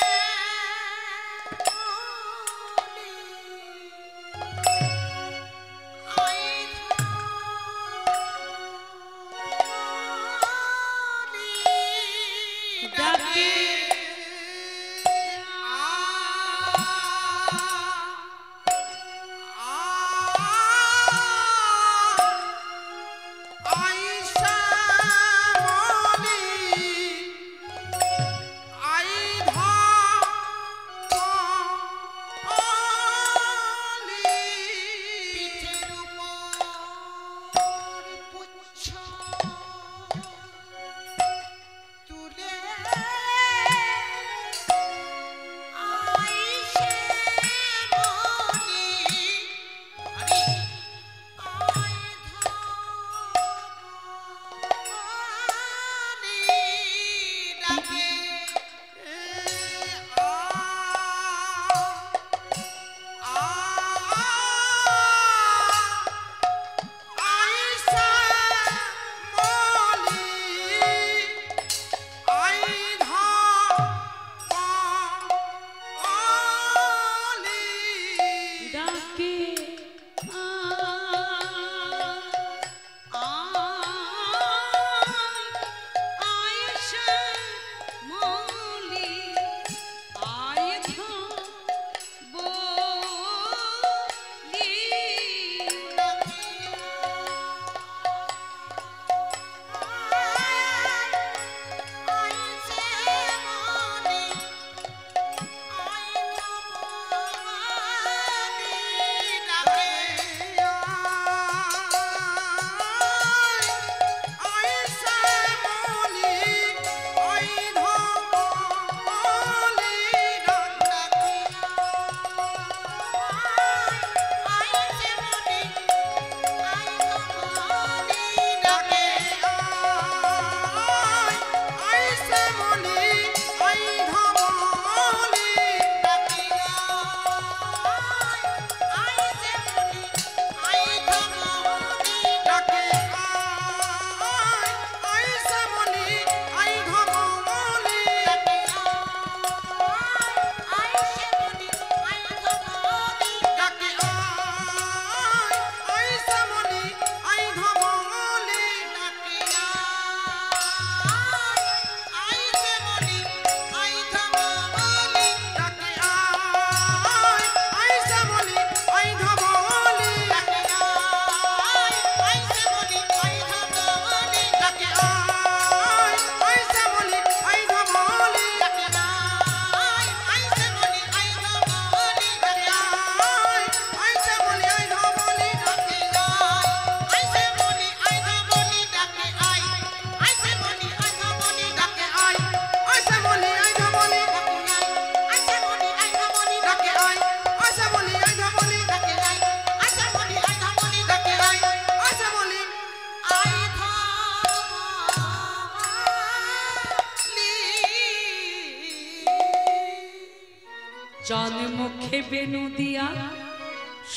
বেনু দিয়া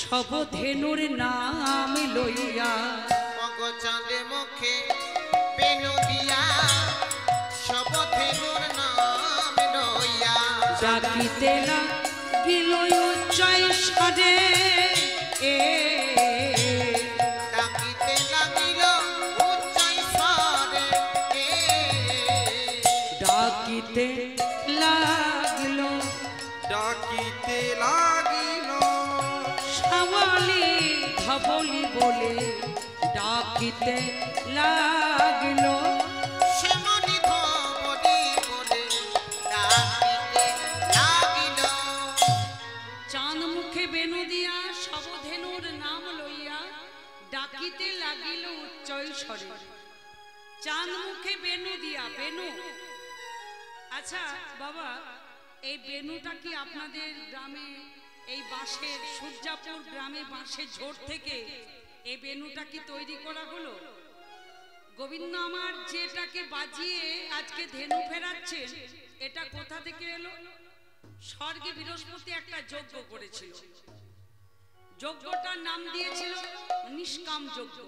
সব ধেনুর নাম লইয়া ওগো চাঁদে মুখে বেনু দিয়া সব ধেনুর নাম লইয়া ডাকিতে লাগিল উচ্চৈ স্বরে ডাকিতে লাগিল উচ্চৈ স্বরে ডাকিতে লাগিল ডাকিতে লাগিল শ্যামলী ধবলি বলে ডাকিতে লাগিল শ্যামলী ধবলি বলে ডাকিতে লাগিল চাঁদ মুখে বেনু দিয়া সবধেনুর নাম লইয়া ডাকিতে লাগিল উচ্চৈ স্বরে। চাঁদ মুখে বেনু দিয়া বেনু, আচ্ছা বাবা এই বেনুটা কি আপনাদের গ্রামে এই বাঁশের সূর্যাপুর গ্রামে বাঁশের ঝোড় থেকে এই বেনুটা কি তৈরি করা হলো? গোবিন্দ আমার যেটাকে বাজিয়ে আজকে ধেনু ফেরাচ্ছেন এটা কোথা থেকে এলো? স্বর্গে বৃহস্পতি একটা যজ্ঞ করেছিল, যজ্ঞটার নাম দিয়েছিল নিষ্কাম যজ্ঞ।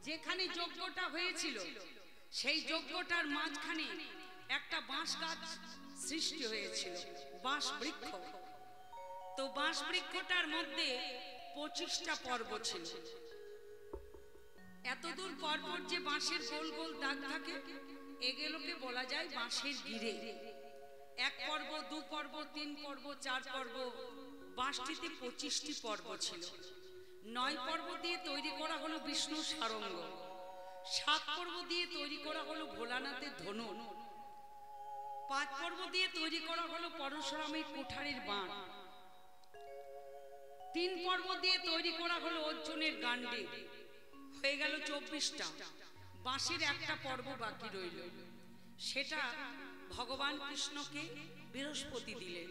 যেখানে যজ্ঞটা হয়েছিল সেই যজ্ঞটার মাঝখানে একটা বাঁশ গাছ সৃষ্টি হয়েছিল, বাঁশ বৃক্ষ। তো বাঁশ বৃক্ষটার মধ্যে 25টা পর্ব ছিল। এতদূর পরপর যে বাঁশের গোল গোল দাগ থাকে এগুলোকে বলা যায় বাঁশের গিরে। 1 পর্ব, 2 পর্ব, 3 পর্ব, 4 পর্ব, বাঁশটিতে 25টি পর্ব ছিল। 9 পর্ব দিয়ে তৈরি করা হলো বিষ্ণুর সারঙ্গ, 7 পর্ব দিয়ে তৈরি করা হলো ভোলানাথের ধনু, 5 পর্ব দিয়ে তৈরি করা হলো পরশুরামের কুঠারের বাণ, 3 পর্ব দিয়ে তৈরি করা হলো অর্জুনের গান্ডে। হয়ে গেল 24টা। বাঁশের একটা পর্ব বাকি রইল, সেটা ভগবান কৃষ্ণকে বৃহস্পতি দিলেন।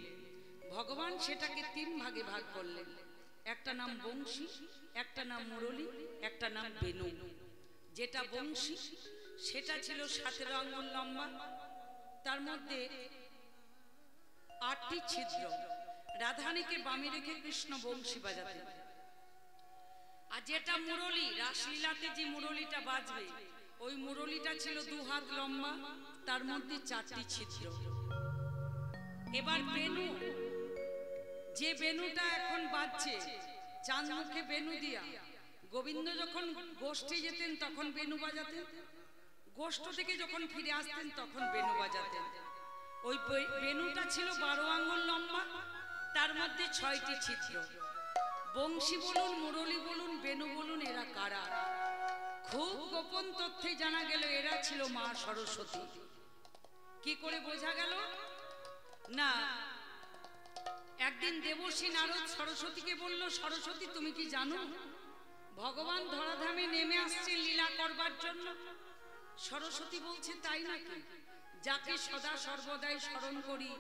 ভগবান সেটাকে 3 ভাগে ভাগ করলেন, একটা নাম বংশী, একটা নাম মুরলী, একটা নাম বেনু। যেটা বংশী সেটা ছিল 17 আঙ্গুল লম্বা, তার মধ্যে 8টি ছিদ্র। রাধারানীকে বামে রেখে কৃষ্ণ বংশী বাজাতেন। আর যেটা মুরলী, রাসলীলাতে যে মুরলীটা বাজবে ওই মুরলীটা ছিল 2 হাত লম্বা, তার মধ্যে 4টি ছিদ্র। এবার বেনু, যে বেনুটা এখন বাজছে চাঁদ মুখে বেনু দিয়া, গোবিন্দ যখন গোষ্ঠে যেতেন তখন বেনু বাজাতেন, গোষ্ঠ থেকে যখন ফিরে আসতেন তখন বেনু বাজাতেন। ওই বেনুটা ছিল 12 আঙ্গুল লম্বা, তার মধ্যে 6টি ছিদ্র। বংশী বলুন, মুরলী বলুন, বেনু বলুন, এরা কারা? খুব গোপন তথ্যে জানা গেল এরা ছিল মা সরস্বতী। কি করে বোঝা গেল? না, একদিন দেবর্ষী নারদ সরস্বতীকে বলল, সরস্বতী তুমি কি জানো ভগবান ধরাধামে নেমে আসছে লীলা করবার জন্য? সরস্বতী বলছে তাই নাকি? যাকে সদা সর্বদাই স্মরণ করি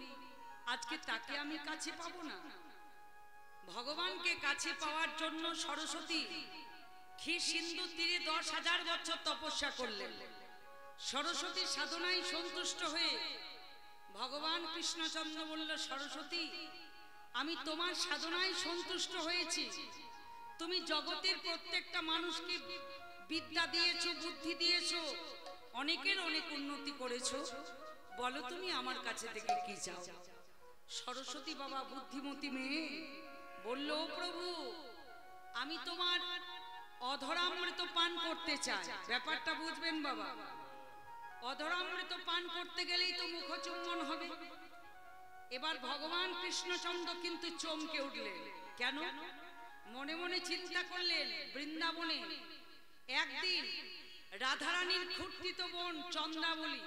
আজকে তাকে আমি কাছে পাবো না? ভগবানকে কাছে পাওয়ার জন্য সরস্বতী ক্ষীর সিন্ধু তীরে 10,000 বছর তপস্যা করলেন। সরস্বতীর সাধনায় সন্তুষ্ট হয়ে ভগবান কৃষ্ণচন্দ্র বলল, সরস্বতী আমি তোমার সাধনায় সন্তুষ্ট হয়েছি, তুমি জগতের প্রত্যেকটা মানুষকে বিদ্যা দিয়েছো, বুদ্ধি দিয়েছো, অনেকের অনেক উন্নতি করেছো, বলো তুমি আমার কাছে থেকে কি চাও? সরস্বতী বাবা বুদ্ধিমতী মেয়ে বলল, প্রভু আমি তোমার অধরামৃত পান করতে চাই। ব্যাপারটা বুঝবেন বাবা, অধরামৃত পান করতে গেলেই তো মুখচুম্বন হবে। এবার ভগবান কৃষ্ণচন্দ্র কিন্তু চমকে উঠলেন। কেন? মনে মনে চিন্তা করলেন, বৃন্দাবনে একদিন রাধারানীর খুঁটিত বোন চন্দ্রাবলী,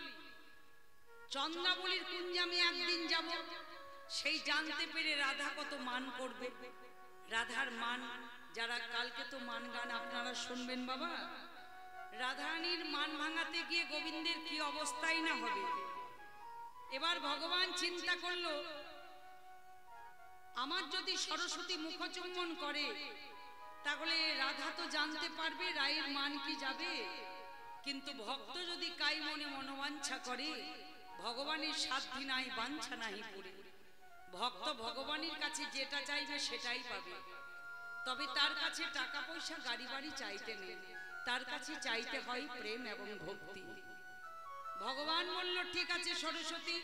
চন্দ্রাবলীর কুঞ্জে আমি একদিন যাব, সেই জানতে পেরে রাধা কত মান করবে। রাধার মান যারা, কালকে তো মান গান আপনারা শুনবেন বাবা, রাধারানীর মান ভাঙাতে গিয়ে গোবিন্দের কি অবস্থাই না হবে। এবার ভগবান চিন্তা করলো, আমার যদি সরস্বতী মুখচুম্বন করে তাহলে রাধা তো জানতে পারবে রায়ের মান কি যাবে, কিন্তু ভক্ত যদি কাই মনে মনোবাঞ্ছা করে ভগবানের সাধ্যি নাই বাঞ্ছা নাহি পুরে। ভক্ত ভগবানের কাছে যেটা চাইবে সেটাই পাবে, তবে তার কাছে টাকা পয়সা গাড়ি বাড়ি চাইতে নেই, তার কাছে চাইতে হয় প্রেম এবং ভক্তি। ভগবান বলল, ঠিক আছে সরস্বতী,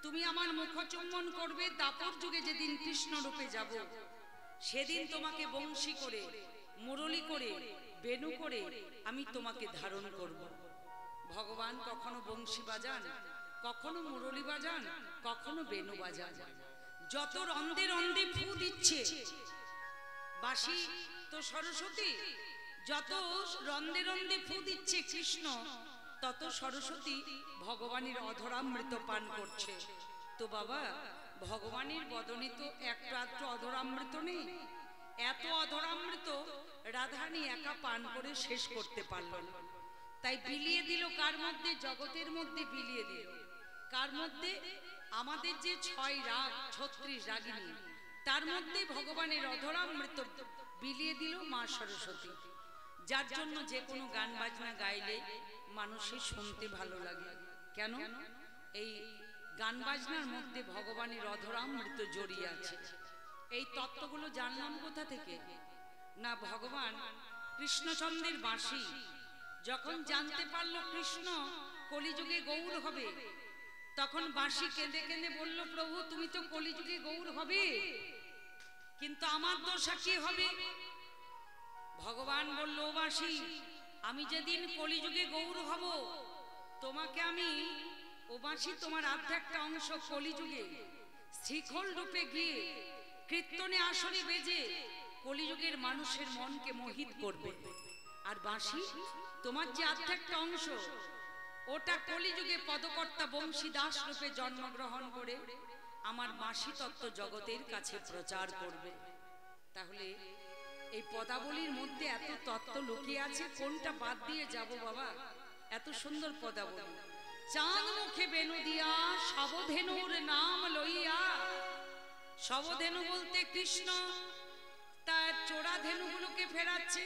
তুমি আমার মুখচুম্বন করবে, দাপর যুগে যেদিন কৃষ্ণ রূপে যাব সেদিন তোমাকে বংশী করে, মুরলী করে, বেণু করে আমি তোমাকে ধারণ করব। ভগবান কখনো বংশী বাজান, কখনো মুরলী বাজান, কখনো বেণু বাজান। যত রন্দে রন্দে ফু দিচ্ছে বাঁশি তো সরস্বতী, যত রন্দে রন্দে ফু দিচ্ছে কৃষ্ণ, তত সরস্বতী ভগবানের অধরামৃত পান করছে। তো বাবা, ভগবানের বদনে তো একটা অধরামৃত নেই, এত অধরামৃত রাধারানী একা পান করে শেষ করতে পারল না, তাই বিলিয়ে দিল কার মধ্যে? জগতের মধ্যে বিলিয়ে দিল কার মধ্যে? আমাদের যে 6 রাগ 36 রাগিনী, তার মধ্যে ভগবানের অধরামৃত বিলিয়ে দিল মা সরস্বতী, যার জন্য যে কোনো গান বাজনা গাইলে মানুষের শুনতে ভালো লাগে। কেন? এই গান বাজনার মধ্যে ভগবানের অধরামৃত জড়িয়ে আছে। এই তত্ত্বগুলো জানলাম কোথা থেকে? না, ভগবান কৃষ্ণচন্দ্রের বাঁশি যখন জানতে পারলো কৃষ্ণ কলিযুগে গৌর হবে, তখন বাঁশি কেঁদে কেঁদে বলল, প্রভু তুমি তো কলিযুগে গৌর হবে, কিন্তু আমার দশা কি হবে? ভগবান বলল, ও বাঁশি, আমি যেদিন কলিযুগে গৌর হব, তোমাকে আমি, ও বাঁশি, তোমার আধ্যাত্মিক অংশ কলিযুগে শিখল রূপে গিয়ে কীর্তনে আসরে বেজে কলিযুগের মানুষের মনকে মোহিত করবে। আর বাঁশি, তোমার যে আধ্যাত্মিক অংশ, ওটা কলিযুগে পদকর্তা বংশী দাস রূপে জন্মগ্রহণ করে আমার বাঁশি তত্ত্ব জগতের কাছে প্রচার করবে। তাহলে এই পদাবলীর মধ্যে এত তত্ত্ব লুকিয়ে আছে, কোনটা বাদ দিয়ে যাব বাবা? এত সুন্দর পদাবলী। চাঁদ মুখে বেনু দিয়া সবধেনুর নাম লইয়া, সবধেনু বলতে কৃষ্ণ তার চোরা ধেনুগুলোকে ফেরাচ্ছে,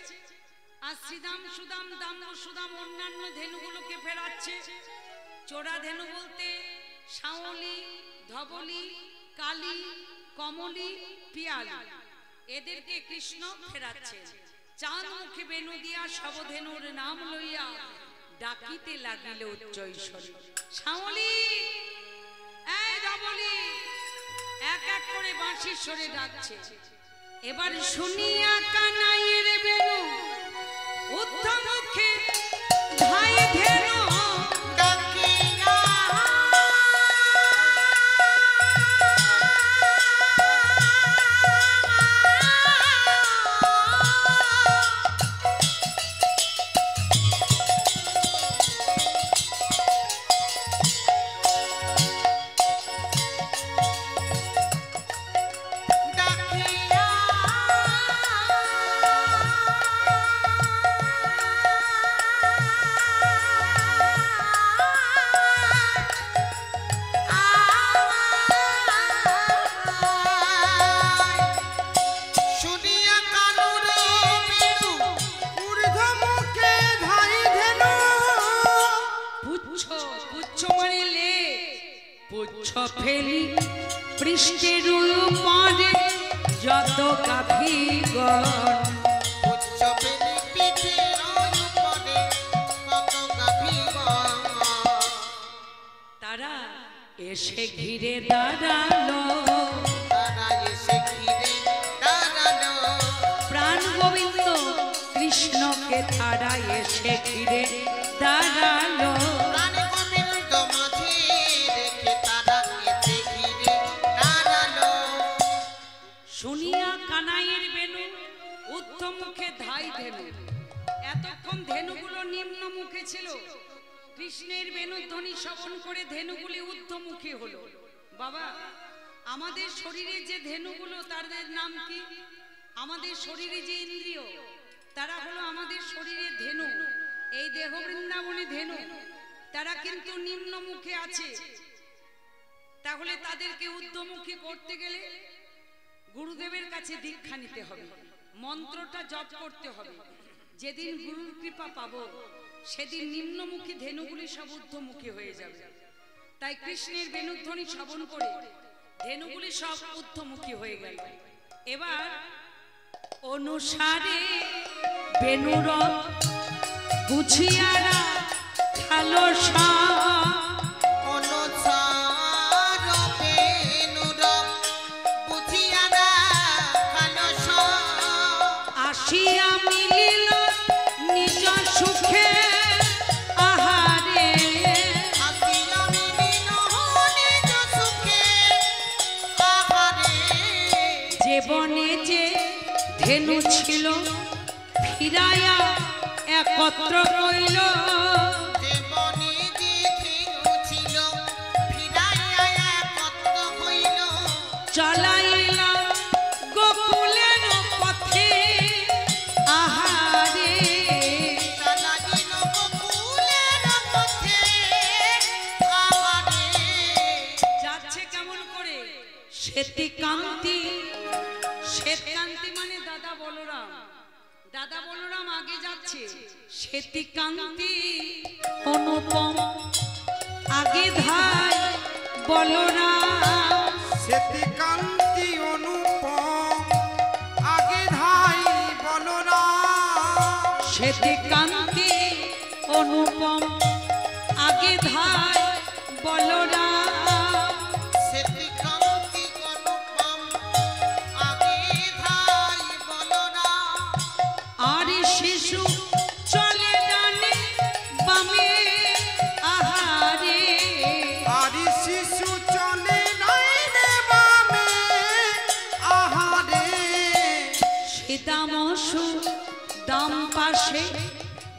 আর শ্রীদাম সুদাম দাম সুদাম অন্যান্য ধেনুগুলোকে ফেরাচ্ছে। চোরা ধেনু বলতে শাওলি, ধবলি, কালী, কমলি, পিয়ালি, এদেরকে কৃষ্ণ ফেরাচ্ছে। চাঁদ মুখে বেনু দিয়া সবধেনুর নাম লইয়া ডাকিতে লাগিল উচ্চৈশ্বরী, শাওলি, এই ধবলি, এক এক করে বাঁশির স্বরে ডাকছে। এবার শুনিয়া কানাইয়ের বেনু উত্তম মুখে ধাই ধেনু ডাকিয়া ফেলি পৃষ্ঠের উপরে যত কাঠিগণ, তারা এসে ঘিরে দাঁড়ালো, প্রাণ গোবিন্দ কৃষ্ণকে তারা এসে ঘিরে দাঁড়ালো। শুনিয়া কানাইয়ের বেনু ঊর্ধ্ব মুখে ধাই ধেনু, এতক্ষণ ধেনুগুলো নিম্ন মুখে ছিল, কৃষ্ণের বেনু ধ্বনি শ্রবণ করে ধেনুগুলি ঊর্ধ্বমুখী হলো। বাবা, আমাদের শরীরে যে ধেনুগুলো, তাদের নাম কি? আমাদের শরীরে যে ইন্দ্রিয়, তারা হলো আমাদের শরীরের ধেনু। এই দেহ বৃন্দাবনে ধেনু, তারা কিন্তু নিম্ন মুখে আছে। তাহলে তাদেরকে ঊর্ধ্বমুখী করতে গেলে গুরুদেবের কাছে দীক্ষা নিতে হবে, মন্ত্রটা জপ করতে হবে। যেদিন গুরুর কৃপা পাবো সেদিন নিম্নমুখী ধেনুগুলি সব ঊর্ধ্বমুখী হয়ে যাবে। তাই কৃষ্ণের বেনুধ্বনি শ্রবণ করে ধেনুগুলি সব ঊর্ধ্বমুখী হয়ে গেল। এবার অনুসারে বেনুর বুঝিয়ারা খালো আসিয়া মিলিল নিজ সুখে আহারে যে বনে যে ধেনু ছিল ফিরাইয়া একত্র কইল চলাইলা গোকুলের পথে আহারে যাচ্ছে কেমন করে শ্বেতকান্তি শ্বেতকান্তি মানে দাদা বলরাম, দাদা বলরাম আগে যাচ্ছে, শ্বেতকান্তি অনুপম আগে ধায় বলরাম, শ্বেতকান্তি অনুপম আগে ধাই বলরাম, শ্বেতকান্তি অনুপম আগে ধায় বলরাম, আর শিশু চলে ডানে বামে আহারে, আর শিশু চলে ডাইনে বামে আহারে, সীতামসু দাম পাশে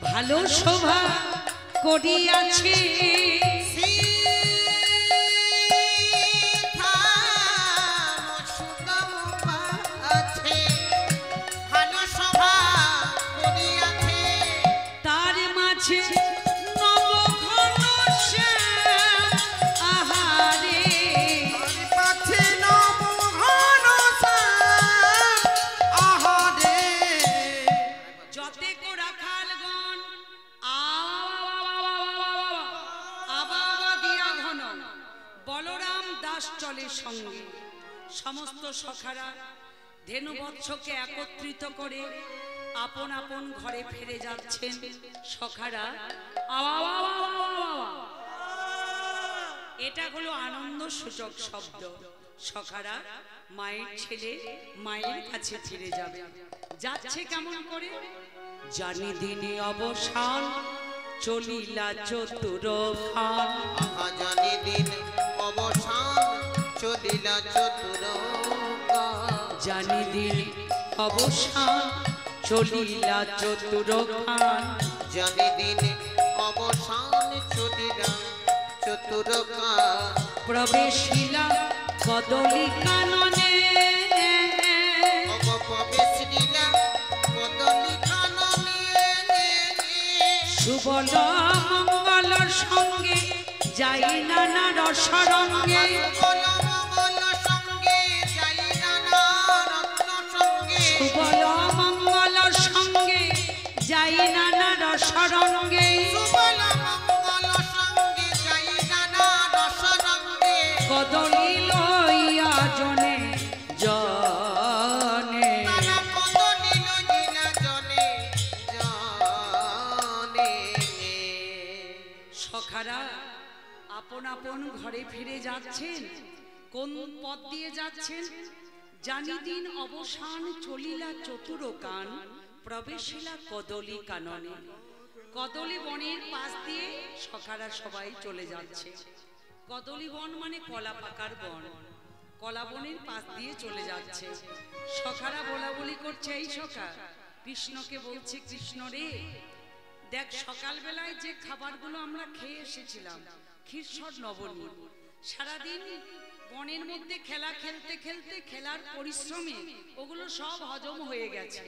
ভালো শোভা করিয়াছে, তার মাঝে নবঘন শ্যাম আহারে, আর পাছে নবঘন শ্যাম আহারে, যতে কো রাখালগণ আবা দিয়া ঘন বলরাম দাস চলে সঙ্গে, সমস্ত সখারা ধেনু বৎসকে একত্রিত করে আপন আপন ঘরে ফিরে যাচ্ছেন। সখারা এটা হলো আনন্দ সূচক শব্দ। সখারা মায়ের ছেলে মায়ের কাছে ফিরে যাবে। যাচ্ছে কেমন করে? জানি দিনে অবসান চলিলা চতুরখান, জানি দিন অবসান চলিলা চতুরখান, জানি দিন অবসান চলিলা চতুরখান, জানি দিন অবসান চলিলা চতুরখান, প্রবেশিলা কদলি কাননে, অবপ্রবেশিলা কদলি কাননে, সুবল মঙ্গল সঙ্গে যাই নানা রসরঙ্গে, মঙ্গল সঙ্গে যাই নানা রত্ন সঙ্গে, সুবল মঙ্গল সঙ্গে যাই নানা রসরঙ্গে, সুবল মঙ্গল সঙ্গে যাই নানা রসরঙ্গে, কদলি লইয়া জনে জনে, নানা কদলি লইলা জনে জনে। সখারা আপন আপন ঘরে ফিরে যাচ্ছেন। কোন পথ দিয়ে যাচ্ছেন? জানি দিন অবসান চলিলা চতুরকান, প্রবেশিলা কদলি কাননে। কদলি বনের পাশ দিয়ে সখারা সবাই চলে যাচ্ছে। কদলি বন মানে কলা পাকার বন, কলা বনের পাশ দিয়ে চলে যাচ্ছে। সখারা বলা বলি করছে, এই সখা কৃষ্ণকে বলছে, কৃষ্ণ রে দেখ সকালবেলায় যে খাবারগুলো আমরা খেয়ে এসেছিলাম ক্ষীরসর নবনী, সারাদিন বনের মধ্যে খেলা খেলতে খেলতে খেলার পরিশ্রমে ওগুলো সব হজম হয়ে গেছে।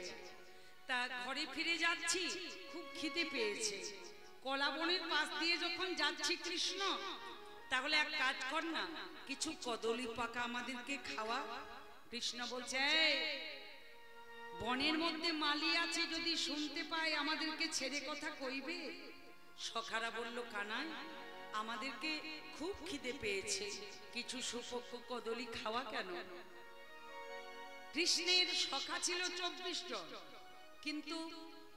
তা ঘরে ফিরে যাচ্ছি, খুব খিদে পেয়েছে। কলা বনের পাশ দিয়ে যখন যাচ্ছি কৃষ্ণ, তাহলে এক কাজ কর না, কিছু কদলি পাকা আমাদেরকে খাওয়া। কৃষ্ণ বলছে, বনের মধ্যে মালি আছে, যদি শুনতে পায় আমাদেরকে ছেড়ে কথা কইবে। সখারা বলল, কানাই আমাদেরকে খুব খিদে পেয়েছে, কিছু সুপক্ষ কদলি খাওয়া কেন? কৃষ্ণের সখা ছিল 24 জন, কিন্তু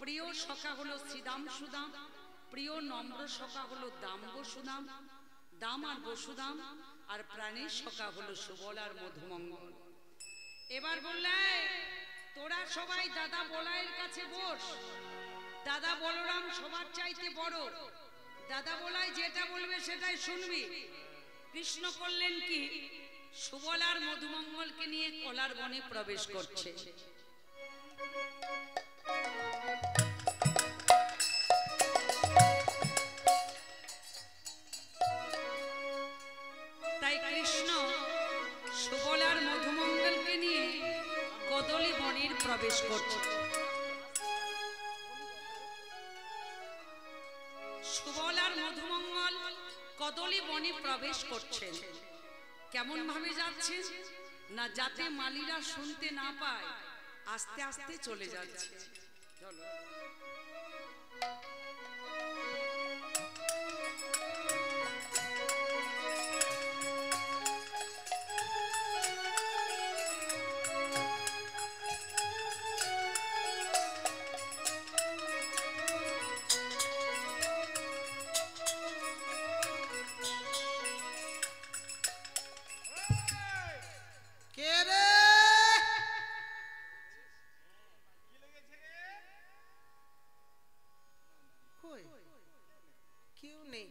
প্রিয় সখা হলো শ্রীদাম সুদাম, প্রিয় নম্র সখা হলো দাম বসুদাম, দাম আর বসুদাম, আর প্রাণের সখা হলো সুবল আর মধুমঙ্গল। এবার বললে তোরা সবাই দাদা বলাইয়ের কাছে বস। দাদা বলরাম সবার চাইতে বড়, দাদা বলাই যেটা বলবে সেটাই শুনবি। কৃষ্ণ করলেন কি, সুবল আর মধুমঙ্গলকে নিয়ে কলার বনে প্রবেশ করছে। তাই কৃষ্ণ সুবল আর মধুমঙ্গলকে নিয়ে কদলী বনের প্রবেশ করছে। সুবল আর মধুমঙ্গল কদলী বনে প্রবেশ করছেন। কেমন ভাবে যাচ্ছেন না, যাতে মালিরা শুনতে না পায় আস্তে আস্তে চলে যাচ্ছে। চলো কে রে? কই কেউ নেই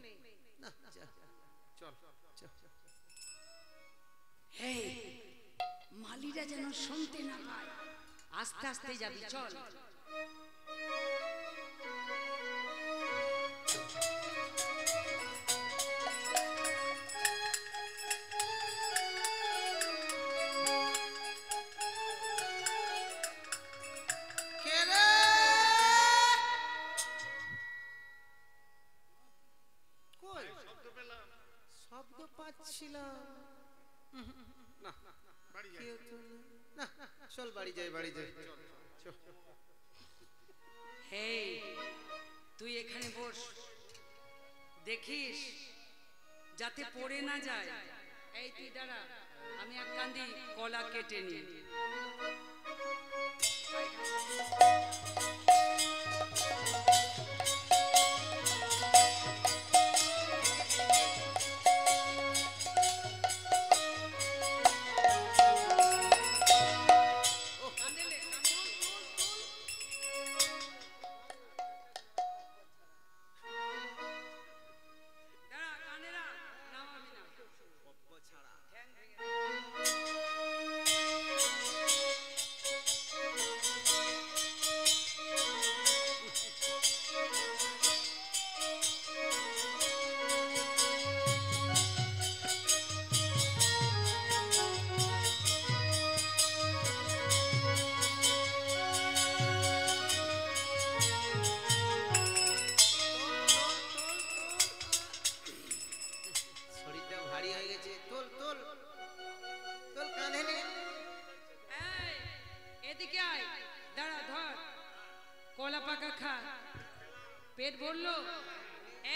না, যা চল চল। এই মালিরা যেন শুনতে না পায়, আস্তে আস্তে যাবি, চল। কে রে? কই শব্দ পাচ্ছিলাম না, কেউ তো নেই। না চল বাড়ি যাই, বাড়ি যাই চল। হে তুই এখানে বস, দেখিস যাতে পড়ে না যায়। এই তুই দাঁড়া, আমি এক কান্দি কলা কেটে নিই। শরীরটা ভারী হয়ে গেছে, তোল তোল তোল, কাঁধে নে। এই, এদিকে আয়, দাঁড়া, ধর, কলা পাকা খা। পেট ভরলো?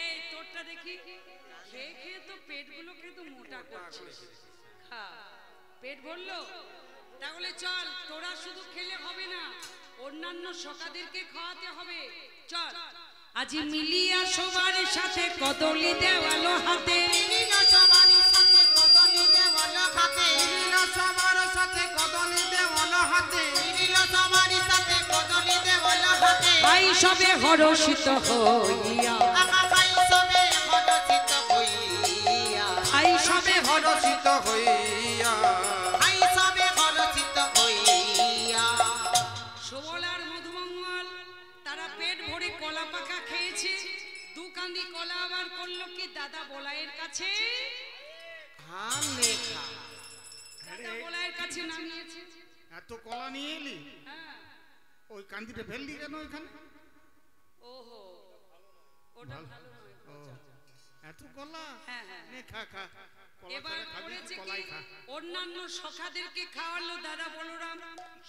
এই তোরটা দেখি, খেয়ে খেয়ে তো পেটগুলোকে তো মোটা করছিস। খা, পেট ভরলো? তাহলে চল, তোরা শুধু খেলে হবে না, অন্যান্য সখাদেরকে খাওয়াতে হবে। চল, আজি মিলিয়া সবার সাথে কদলি দেওয়ালো হাতে, সবার সাথে কদলি দেওয়াল হাতে, সবার সাথে কদলি দেওয়াল হাতে, সবার সাথে কদলি দেওয়াল হাতে। ভাই সবে হরষিত হইয়া, ভাই সবে হরষিত হইয়া, ভাই সবে হরষিত হইয়া, ভাই সবে হরষিত হইয়া। সুবল আর মধুমঙ্গল তারা পেট ভরে কলা পাকা খেয়েছে। দু কান্দি কলা আবার করলো কি দাদা বলাইয়ের কাছে, খান নে খা। দাদা বলাইয়ের কাছে নামিয়েছে। এত কলা নিয়ে এলি, হ্যাঁ, ওই কান্দিটা ফেললি কেন ওইখানে? ওহো, ওটা ভালো নয়। ও, এত কলা হ্যাঁ, হ্যাঁ। নে খা খা কলা এবার ছাড়া খাবি করেছে কি? কি কলাই খা। অন্যান্য সখাদেরকে খাওয়ালো দাদা বলরাম,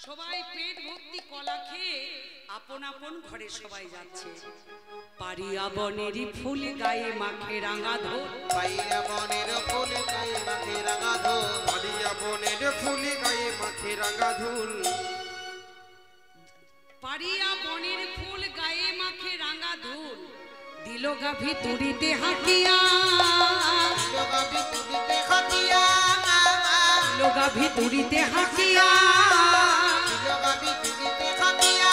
সবাই পেট ভর্তি কলা খেয়ে আপন আপন ঘরে সবাই যাচ্ছে। পারিয়া বনেরই ফুল গায়ে মাখে রাঙা ধোল, পাইয়া বনের ফুল গায়ে মাখে রাঙা ধোল, পালিয়া বনের ফুল গায়ে মাখে রাঙা ধুল, পারিয়া বনের ফুল গায়ে মাখে রাঙা ধুল, দিল গাভী তুড়িতে হাকিয়া, যোগাবি তুলিতে হাতিয়া, দিল গাভী তুড়িতে হাকিয়া, যোগাবি তুলিতে হাতিয়া,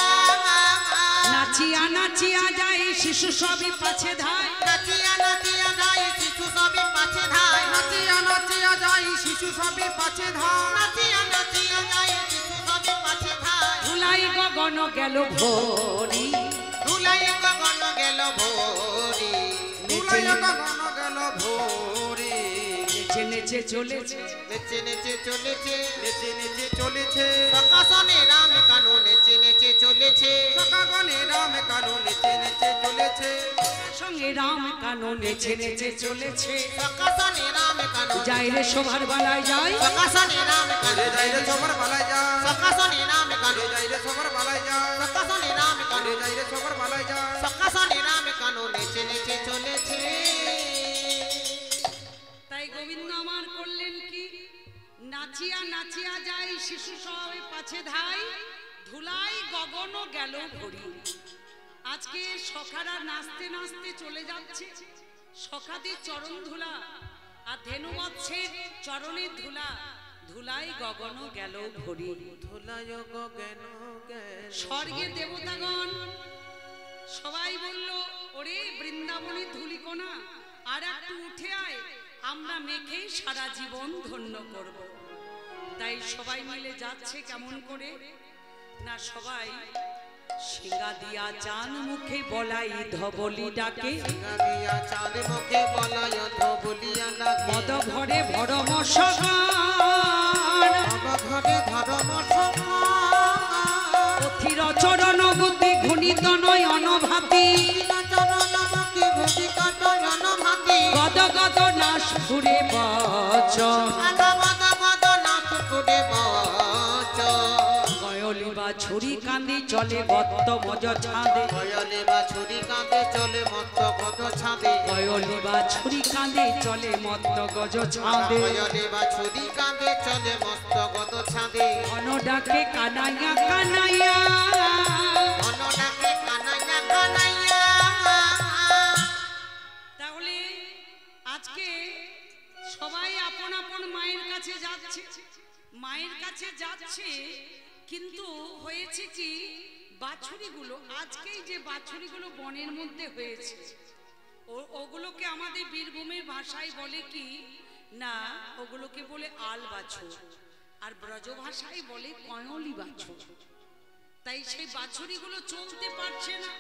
নাচিয়া নাচিয়া যায় শিশু সবই পাছে ধায়, নাচিয়া নাচিয়া যায় শিশু সবই পাছে ধায়, নাচিয়া নাচিয়া যাই শিশু সবে পাছে ধায়, নাচিয়া নাচিয়া যায় শিশু সবই পাছে ধায়, ধুলাই গগন গেল ভরি, ধুলাই গগন গেল ভোরি, ধুলাইয়া গগন গেল ভোরে, নেচে নেচে চলেছে, নেচে নেচে চলেছে, নেচে নেচে চলেছে, সকাশনে রাম কানু নেচে নেচে চলেছে, সকাগনে রাম কানু নেচে নেচে চলেছে, সঙ্গে রাম কানো নেচে নেচে চলেছে। সকাশনে রাম কানু যাই রে শোভার বালায় যাই, সকাশনে রাম কানু যাই রে সবার বালায় যা, সকাশনে রাম কানু যাই রে সবার বালায় যা, সকাশনে রাম কানু যাই রে সবার বালায় যা, সকাশনে রাম কানু নেচে নেচে চলেছে। তাই গোবিন্দ আমার করলেন কি, নাচিয়া নাচিয়া যাই শিশু সবাই পাছে ধাই, ধুলাই গগন গেল ভরি। আজকে সখারা নাচতে নাচতে চলে যাচ্ছে, সখাদের চরণ ধুলা আর ধেনুবৎসের চরণের ধুলা, ধুলাই গগন গেল ভরি। ধুলায় গগন গেল, স্বর্গের দেবতাগণ সবাই বলল, ওরে বৃন্দাবনের ধুলিকোনা আর একটু উঠে আয়, আমরা মেখেই সারা জীবন ধন্য করব। তাই সবাই মিলে যাচ্ছে কেমন করে না, সবাই শিঙ্গা দিয়া চান মুখে বলাই ধবলি ডাকে, গাবিয়া চাঁদ মুখে বলয় ধবলিয়া ডাকে, মদ ঘরে ভরম সগান, ঘরে ধর্ম সভা, পথির চরণ গতি ঘূর্ণিত নয় অনভাতি, চরণমুখী ভূমিকা নয়ন ভাতি, গদ গদ নাশ ঘুরে বচন, আগমদ গদ নাচ করে বচ, গয়লি বা ছুরি কান্দি চলে বত্ত মজ ছাদে, বয়লে বা ছুরি কাঁদে চলে মত্ত গদ ছাদে, গয়লি বা ছুরি কাঁদে চলে মত্ত গজ ছাদে, বয়লে বা ছুরি কাঁদে চলে মস্ত গদ ছাদে, ঘন ডাকে কানাইয়া কানাইয়া, ঘন ডাকে কানাইয়া কানাইয়া। তাহলে আজকে সবাই আপন আপন মায়ের কাছে যাচ্ছে, মায়ের কাছে যাচ্ছে, কিন্তু হয়েছে কি বাছুরিগুলো, আজকেই যে বাছুরিগুলো বনের মধ্যে হয়েছে, ওগুলোকে আমাদের বীরভূমের ভাষায় বলে কি না, ওগুলোকে বলে আল বাছুর, আর ব্রজ ভাষায় বলে কয়লি বাছুর। তাই সেই বাছুরিগুলো চলতে পারছে না,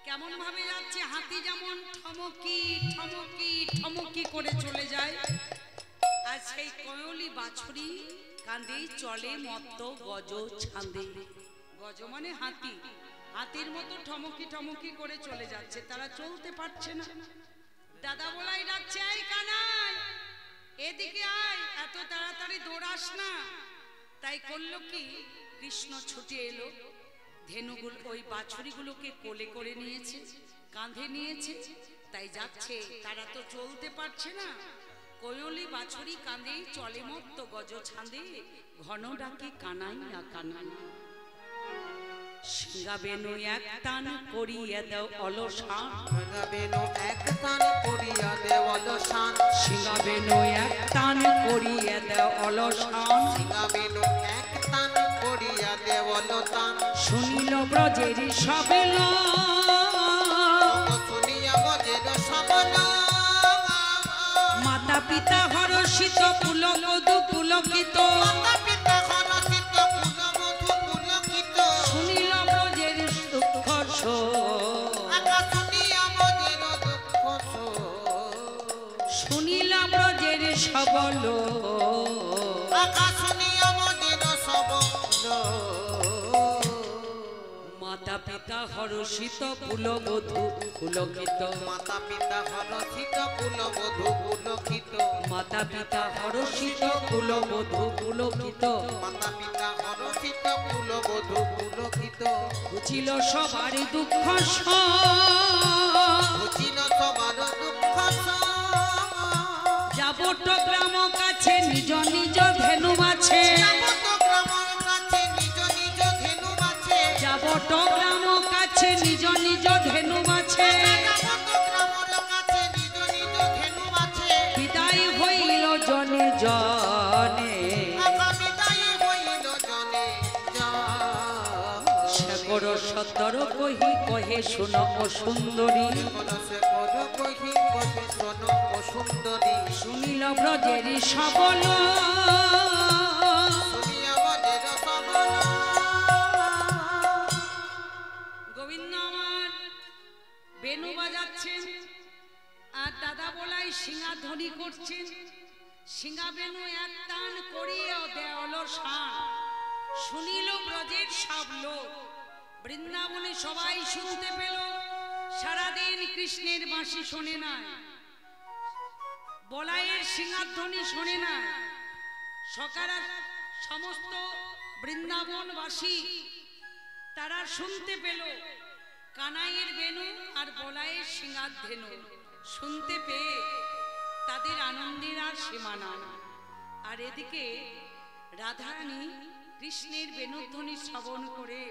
কেমন ভাবে যাচ্ছে, হাতি যেমন ঠমকি ঠমকি ঠমকি করে চলে যায়, আর সেই কয়লি বাছুরি কাঁদেই চলে মত্ত গজ ছাঁদে। গজ মানে হাতি, হাতির মতো ঠমকি ঠমকি করে চলে যাচ্ছে, তারা চলতে পারছে না। দাদা বলাই ডাকছে, এই কানাই এদিকে আয়, এত তাড়াতাড়ি দৌড়াস না। তাই করলো কি, কৃষ্ণ ছুটে এলো, ধেনুগুলো ওই বাছুরিগুলোকে কোলে করে নিয়েছে, কাঁধে নিয়েছে, তাই যাচ্ছে, তারা তো চলতে পারছে না। কোয়লি বাছুরি কাঁধেই চলে মত্ত গজ ছাঁদে, ঘন ডাকে কানাইয়া কানাই, সিঙ্গা বেনু এক টান করিয়া দেও অলসান, বেনু এক টান করিয়া দেও অলসান, সিঙ্গা বেনু এক টান করিয়া দেও অলসান, বেনু এক টান করিয়া দেও অলসান, শুনিল ব্রজের সবে লোক, শুনিয়া বজের সবল, মাতা পিতা হরষিত পুলকদু পুলকিত, মাতা পিতা হরষিত কুলবধূ পুলকিত, শুনিল ব্রজের দুঃখ শোক, আকাশ শুনিয়া বজের দুঃখ শোক, শুনিল ব্রজের সবল, আকাশ শুনিয়া বজের সবল, মাতা মাতা পিতা হর্ষিত কুলবধূ পুলকিত মাতা পিতা হরষিত কুলবধূ পুলকিত মাতা পিতা হর্ষিত কুলবধূ পুলকিত মাতা পিতা হরষিত কুলবধূ পুলকিত বুঝিল সবার দুঃখ বুঝিল সবার দুঃখ যাবট গ্রাম কাছে নিজ নিজ ধেনু আছে যাবত গ্রামের কাছে নিজ নিজ ধেনু আছে যাবট গ্রাম কাছে নিজ নিজ ধেনু আছে যাবত গ্রামের কাছে নিজ নিজ ধেনু আছে বিদায় হইল জনে জনে বিদায় হইল জনে শেখর সতর কহি কহে শুনো ও সুন্দরী সে কর কহি কহি শোনো ও সুন্দরী শুনিল ব্রজের সবল শুনিয়া বজের সবল গোবিন্দ আমার বেনু বাজাচ্ছেন আর দাদা বলাই সিঙা ধ্বনি করছেন সিঙা বেনু এক টান করিয়ে দেওয়াল শান শুনিল ব্রজের সব লোক বৃন্দাবনে সবাই শুনতে পেল সারাদিন কৃষ্ণের বাঁশি শোনে না বলাইয়ের সিংহাধ্বনি শোনে না সকারা সমস্ত বৃন্দাবনবাসী তারা শুনতে পেল কানাইয়ের বেনু আর বলাইয়ের সিংহাধেনু শুনতে পেয়ে তাদের আনন্দের আর সীমা নাই আর এদিকে রাধারানী কৃষ্ণের বেনুধ্বনি শ্রবণ করে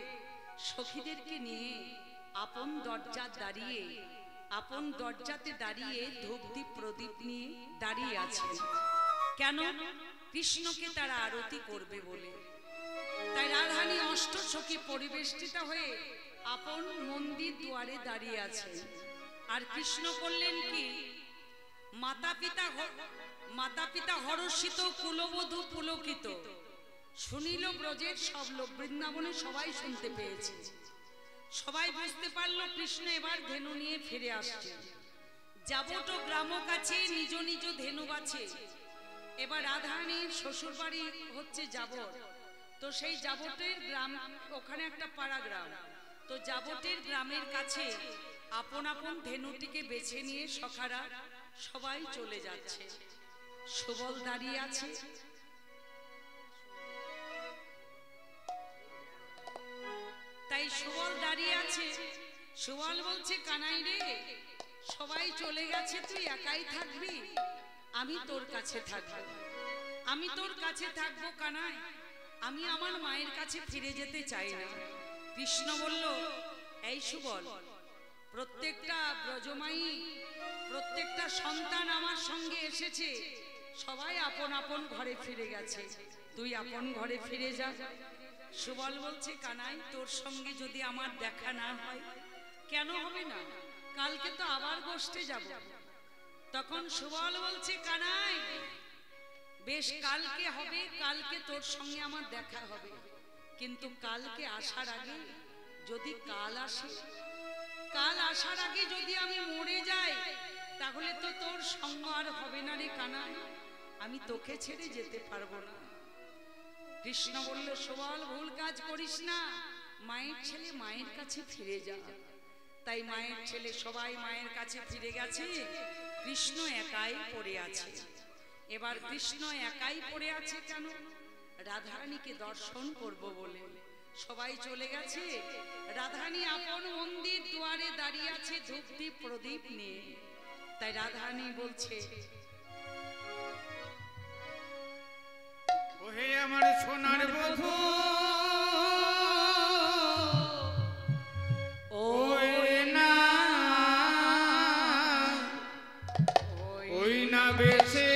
সখীদেরকে নিয়ে আপন দরজাতে দাঁড়িয়ে ধূপদীপ প্রদীপ নিয়ে দাঁড়িয়ে আছেন কেন কৃষ্ণকে তারা আরতি করবে বলে তাই রাধারানী অষ্টসখী পরিবেষ্টিত হয়ে আপন মন্দির দুয়ারে দাঁড়িয়ে আছেন আর কৃষ্ণ করলেন কি মাতা পিতা হর্ষিত কুলবধূ পুলকিত শুনিল ব্রজের সব লোক বৃন্দাবনে সবাই শুনতে পেয়েছে সবাই বুঝতে পারলো কৃষ্ণ এবার ধেনু নিয়ে ফিরে আসছে যাবট গ্রাম কাছে নিজ নিজ ধেনু আছে এবার রাধারানীর শ্বশুর বাড়ি হচ্ছে যাবট তো সেই যাবটের গ্রাম ওখানে একটা পাড়া গ্রাম তো যাবটের গ্রামের কাছে আপন আপন ধেনুটিকে বেছে নিয়ে সখারা সবাই চলে যাচ্ছে সুবল দাঁড়িয়ে আছে তাই সুবল দাঁড়িয়ে আছে সুবল বলছে কানাই রে সবাই চলে গেছে তুই একাই থাকবি আমি তোর কাছে থাকবো কানাই আমি আমার মায়ের কাছে ফিরে যেতে চাই না কৃষ্ণ বলল এই সুবল প্রত্যেকটা ব্রজমাই প্রত্যেকটা সন্তান আমার সঙ্গে এসেছে সবাই আপন আপন ঘরে ফিরে গেছে তুই আপন ঘরে ফিরে যা সুবল বলছে কানাই তোর সঙ্গে যদি আমার দেখা না হয় কেন হবে না কালকে তো আবার গোষ্ঠে যাব তখন সুবল বলছে কানাই বেশ কালকে হবে কালকে তোর সঙ্গে আমার দেখা হবে কিন্তু কালকে আসার আগে যদি কাল আসার আগে যদি আমি মরে যাই তাহলে তো তোর সঙ্গ আর হবে না রে কানাই আমি তোকে ছেড়ে যেতে পারবো না কৃষ্ণ বলল সুবল ভুল কাজ করিস না মায়ের ছেলে মায়ের কাছে ফিরে যা তাই মায়ের ছেলে সবাই মায়ের কাছে ফিরে গেছে কৃষ্ণ একাই পড়ে আছে এবার কৃষ্ণ একাই পড়ে আছে কেন রাধারানীকে দর্শন করব বলে সবাই চলে গেছে রাধারানী আপন মন্দির দুয়ারে দাঁড়িয়ে আছে ধূপদীপ প্রদীপ নিয়ে তাই রাধারানী বলছে ওহে আমার সোনার বধূ ওই না বেশে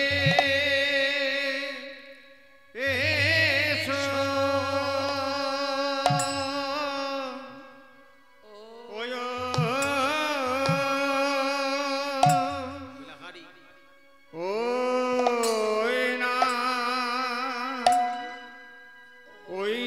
ওই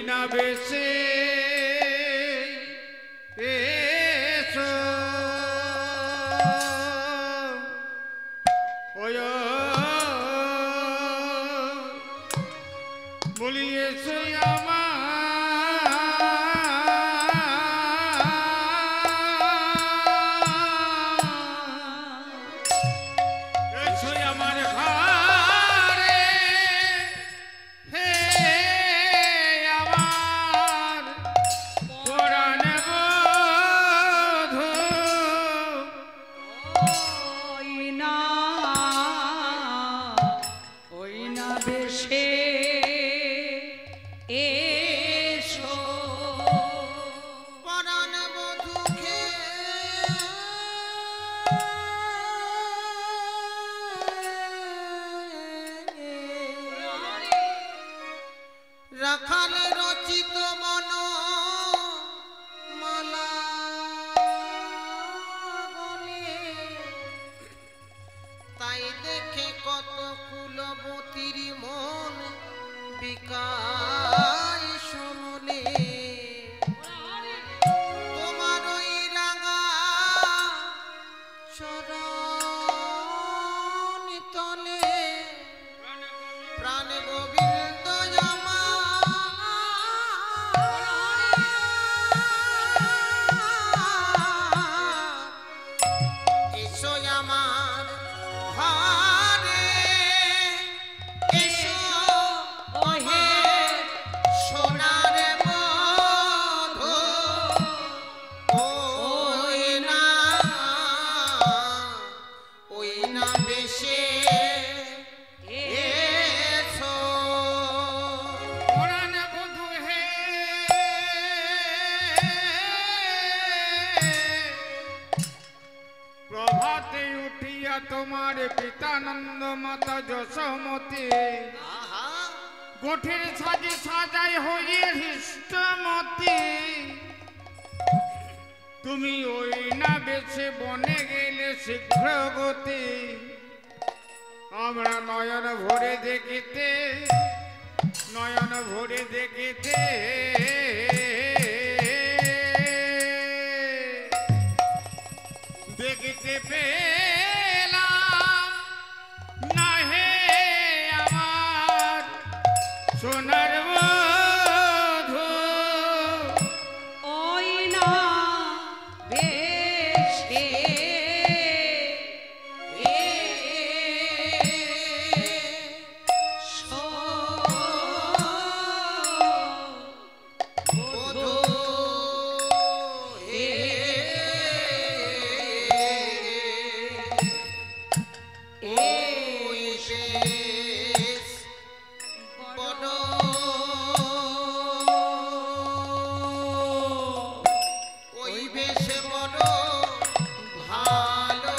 তোমার পিতানন্দ মাতা যশোমতী আহা গোঠের সাজে সাজাই হয়ে হৃষ্টমতী তুমি ওই না বেছে বনে গেলে শীঘ্র গতি আমরা নয়ন ভরে দেখিতে নয়ন ভরে দেখিতে দেখিতে পেলাম না হে আমার সোনার বধূ ওই না বেশে বধূ হে ওই বেশ বড় ওই বেশ বড় ভালো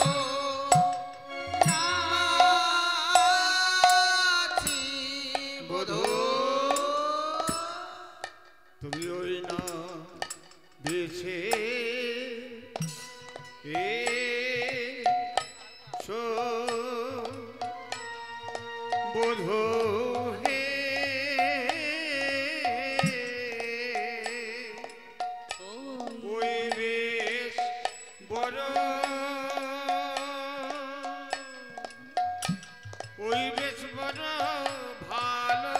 আছি বধূ তুমি ওই না দেশে এসো বধূ হে ওই বেশ বড় ওই বেশ বড় ভালো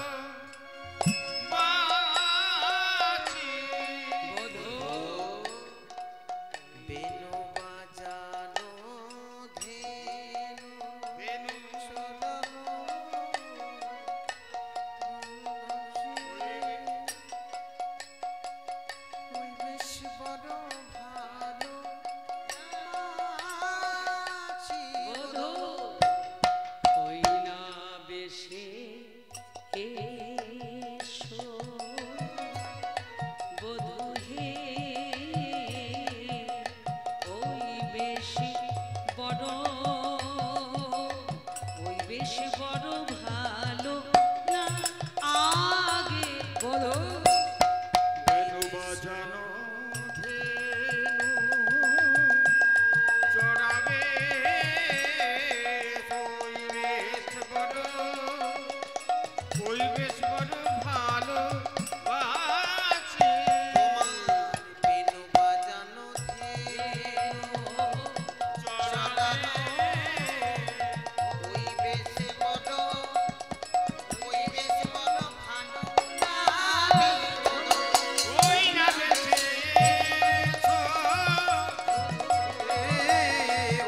বাছি বেনু বাজানো ধেনু বেনু ওই বেশ বড় ভালো আছি বধূ ওই না বেশে এসো বধূ হে ওই বেশি বড় ওই বেশি বড় ভালো না আগে বধূ বেনু বাজানো ধেনু চড়াবে ওই বেশ বড় ভালো বাছি তোমার বেনু বাজানো ধেনু চড়াবে ওই বেশ বড় ওই বেশ বড় ভালো আমি ওই না বেশে এসো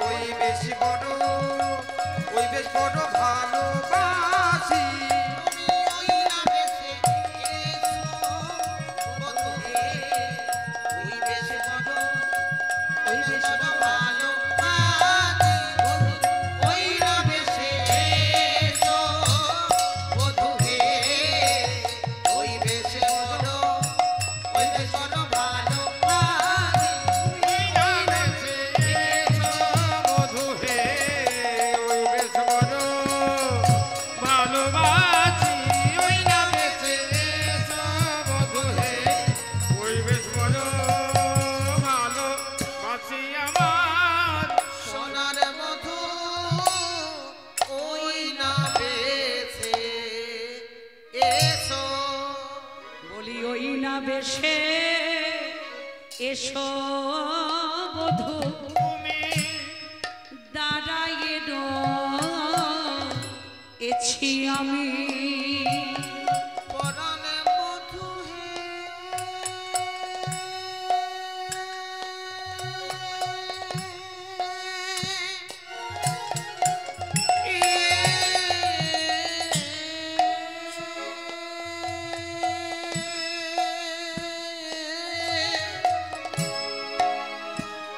ওই বেশ বড় ওই বেশ বড় ভালোবাসি তুমি ওই নামে সে এসো বধূ হে ওই বেশ বড় ওই বেশ বড় ভালো আছি বধূ ওই নামে সে এসো বধূ হে ওই বেশ বড় ওই বেশ বড় ভালো আছি ওই না বেশে এসো বধূ হে ওই বেশ বড় ভালোবাসি ওই না বেশে এসো বধূ হে ওই বেশ বড় ভালোবাসি আমার সোনার মধু ওই নামে সে এসো বলি ওই না বেশে এসো বধূ তুমি দাঁড়াইয়ে এছি আমি পরাণ মধু হে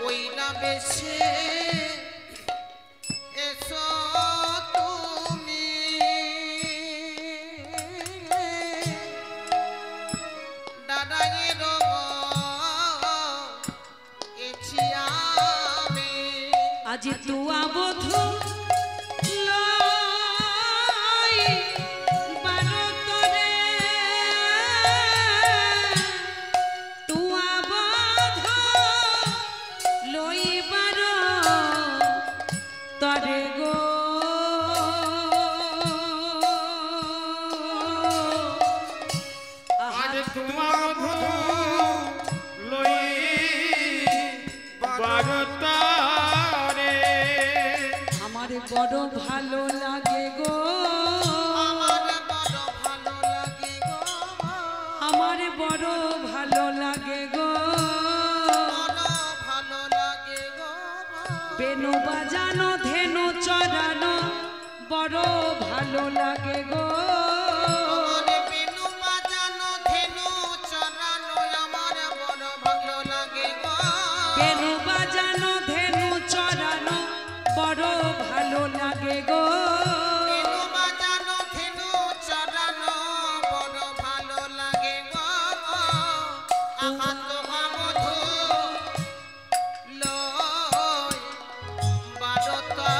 ওই না বেশে এসো তুমি দাদায়ের এছি আমি আজি তুয়া বধূ বড় ভালো লাগে গো, আমার বড় ভালো লাগে গো, আমার বড় ভালো লাগে গো, বড় ভালো লাগে গো, বেনু বাজানো ধেনু চড়ানো বড় ভালো লাগে গো, আমার বেনু বাজানো ধেনু চড়ানো আমার বড় ভালো লাগে গো, বেনু বাজানো ধেনু চড়ানো বড় ভালো লাগে গো, বেনু বাজানো ধেনু চড়ানো বড় ভালো লাগে গো, আহা তোমা মধু লয় বারতা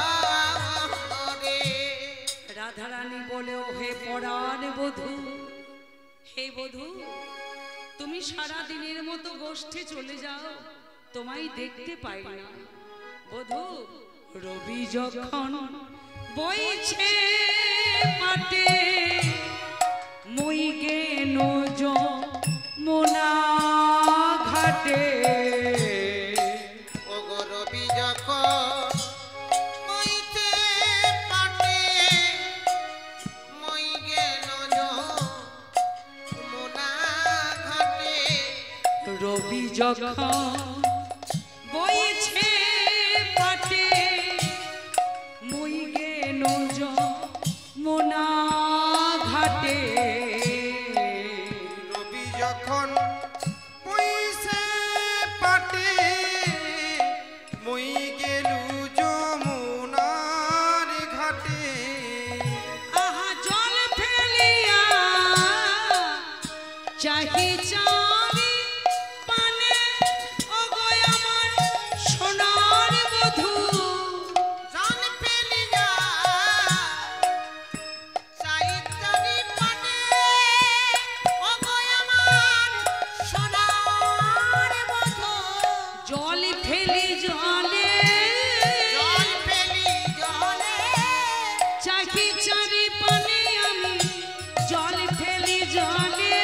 রে। রাধারানী বলে ও হে পরাণ বধূ, হে বধূ তুমি সারা দিনের মতো গোষ্ঠে চলে যাও, তোমায় দেখতে পাই না। বধূ রবি যখন বইছে পাটে মই গেন যমুনা ঘাটে, ওগো রবি যখন বইতে পাটে মই গেল যমুনা ঘাটে, রবি যখন বইছে পাটে মই গেন যমুনা ঘাটে, রবি যখন পয়সে পাটে মই গেলু যমুনার ঘাটে, আহা জল ফেলিয়া চাহি চারি পানে ওগো আমার সোনার বধূ, জান পেলিয়া চাইতারি পানে ওগো আমার সোনার বধূ, জল ফেলি জলে জল পেলি জলে চাহি চারি পানে আমি জল ফেলি জলে,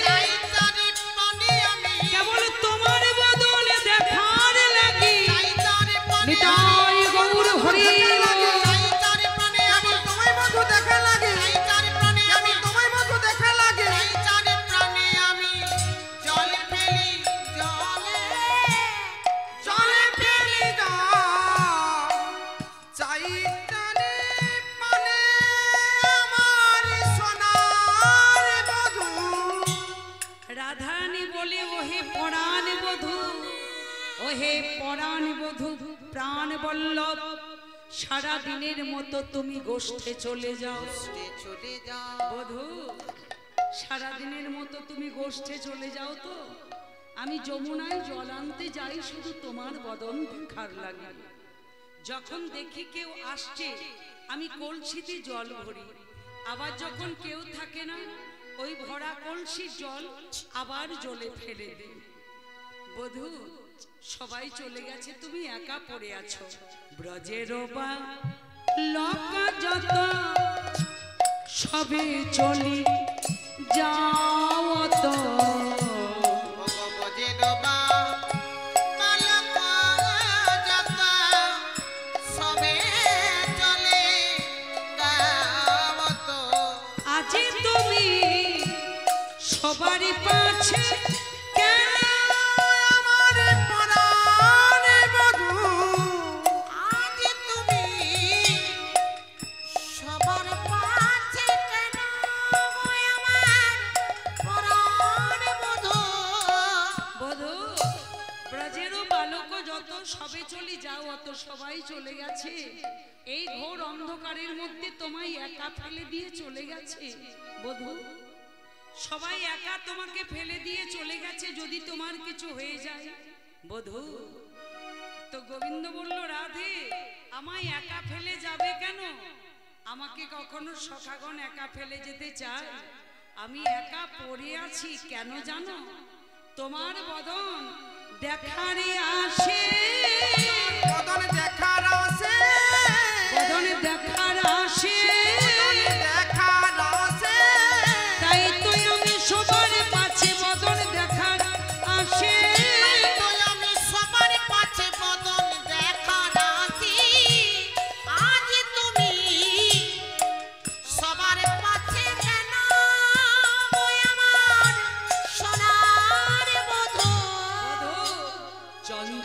চাইতারি পানে আমি কেবল তোমার বদলে দেখার লাগি চাইতারি পানে নিতাই গৌর হরি চাইতারি পানে আমি তোমায় বন্ধু দেখা লাগে, চাইতারি পানে আমি তোমায় বন্ধু দেখা লাগে, চাইতারি প্রাণে আমি জল ফেলি জলে চলে ফেলি চাইতালে মানে আমার সোনার বধূ, রাধারানী বলে ওহে পরাণ বধূ, ওহে পরাণ বধূ প্রাণ বল্লভ, সারা দিনের মতো তুমি গোষ্ঠে চলে যাও। চলে যাও বধূ সারা দিনের মতো তুমি গোষ্ঠে চলে যাও তো, আমি যমুনায় জল আনতে যাই শুধু তোমার বদন দেখার লাগে। যখন দেখি কেউ আসছে আমি কলসিতে জল ভরি, আবার যখন কেউ থাকে না ওই ভরা কলসির জল আবার জলে ফেলে দিই। বধূ সবাই চলে গেছে, তুমি একা পড়ে আছো। ব্রজের বা লকা যত সবে চলি যাও তো, ভগবজের বা মালকা যত সবে চলে গাওত, আজি তুমি সবারই পাছে কেন আমার পরাণ বধূ, আজ তুমি সবার পাছে কেন আমার পরাণ বধূ। বধূ ব্রজেরও বালক যত সবে চলি যাও অত সবাই চলে গেছে, এই ঘোর অন্ধকারের মধ্যে তোমায় একা ফেলে দিয়ে চলে গেছে। বধূ সবাই একা তোমাকে ফেলে দিয়ে চলে গেছে, যদি তোমার কিছু হয়ে যায়। বধূ তো গোবিন্দ বলল রাধে আমায় একা ফেলে যাবে কেন, আমাকে কখনো সখাগণ একা ফেলে যেতে চায়? আমি একা পড়ে আছি কেন জানো, তোমার বদন দেখারে আসে, বদন দেখার আসে, বদন দেখার আসে, দেখার আসে, তাই তো আমি সবার পাছে বদন দেখার আসে, তো আমি সবার পাছে বদন দেখার আসি, আজ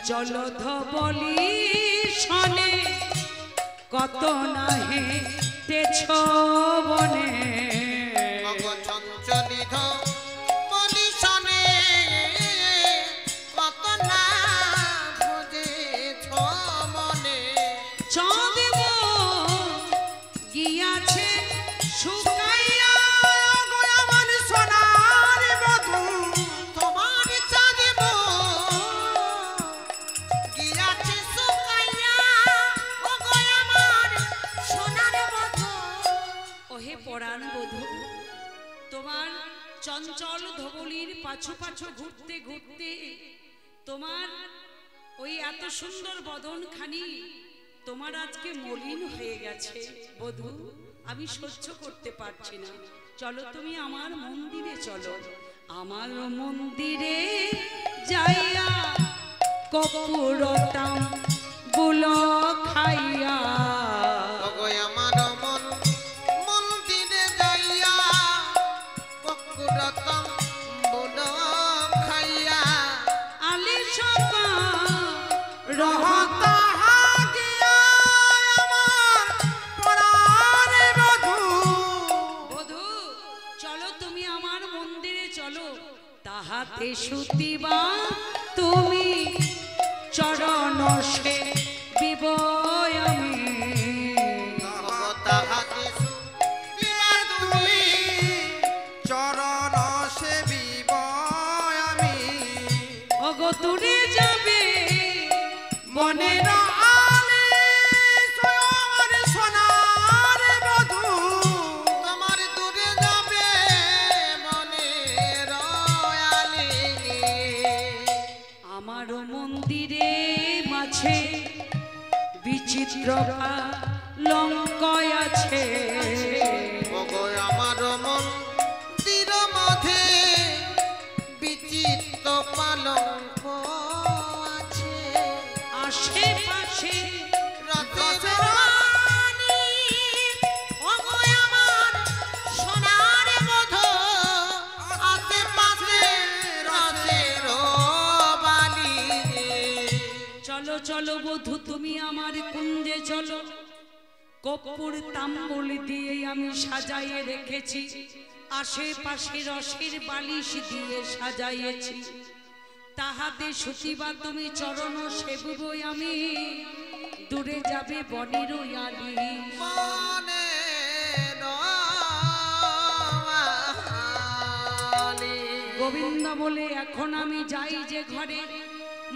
চঞ্চল ধবলি শনে কত না হেঁটেছ বনে চঞ্চলিত বলি শনে কত না বুঝেছ মনে চাঁদেব গিয়াছে শুকাইয়া গো আমার সোনার বধূ তোমার চাঁদেব গিয়াছে শুকাইয়া ও গো আমার সোনার বধূ ওহে পরাণ বধূ তোমার চঞ্চল ধবলির পাছু পাছু ঘুরতে ঘুরতে তোমার ওই এত সুন্দর বদনখানি তোমার আজকে মলিন হয়ে গেছে বধূ আমি সহ্য করতে পারছি না চলো তুমি আমার মন্দিরে চলো আমার মন্দিরে যাইয়া কপুরতাম বুলো খাইয়া ওগো আমার মন মন্দিরে যাইয়া ককুরতম বল খাইয়া আলি সপা রহতা হাগিয়া আমার পরাণ বধূ বধূ চলো তুমি আমার মন্দিরে চলো তাহাতে সুতিবা তুমি চরণ সে বিবয় আমি তাহাতে সুতিবা তুমি চরণ সেবিব আমি অগো দূরে যাবে মনের আলে আমার সোনার বধূ তোমার দূরে যাবে মনে রয়ালে আমার মন্দিরে মাঝে বিচিত্র লঙ্কয় আছে ওগো আমার মন্দির মধ্যে বিচিত্র পালঙ্ক আছে আশেপাশে রথের রানী ওগো আমার সোনার বধূ আশেপাশে রথের বালি চলো চলো বধূ তুমি আমার কুঞ্জে চলো কর্পূর তাম্বুল দিয়ে আমি সাজাইয়ে রেখেছি আশেপাশে রসের বালিশ দিয়ে সাজাইয়েছি তাহাতে সুতিবা তুমি চরণ সেববই আমি দূরে যাবে বনের আলি মনে রয়ালে গোবিন্দ বলে এখন আমি যাই যে ঘরে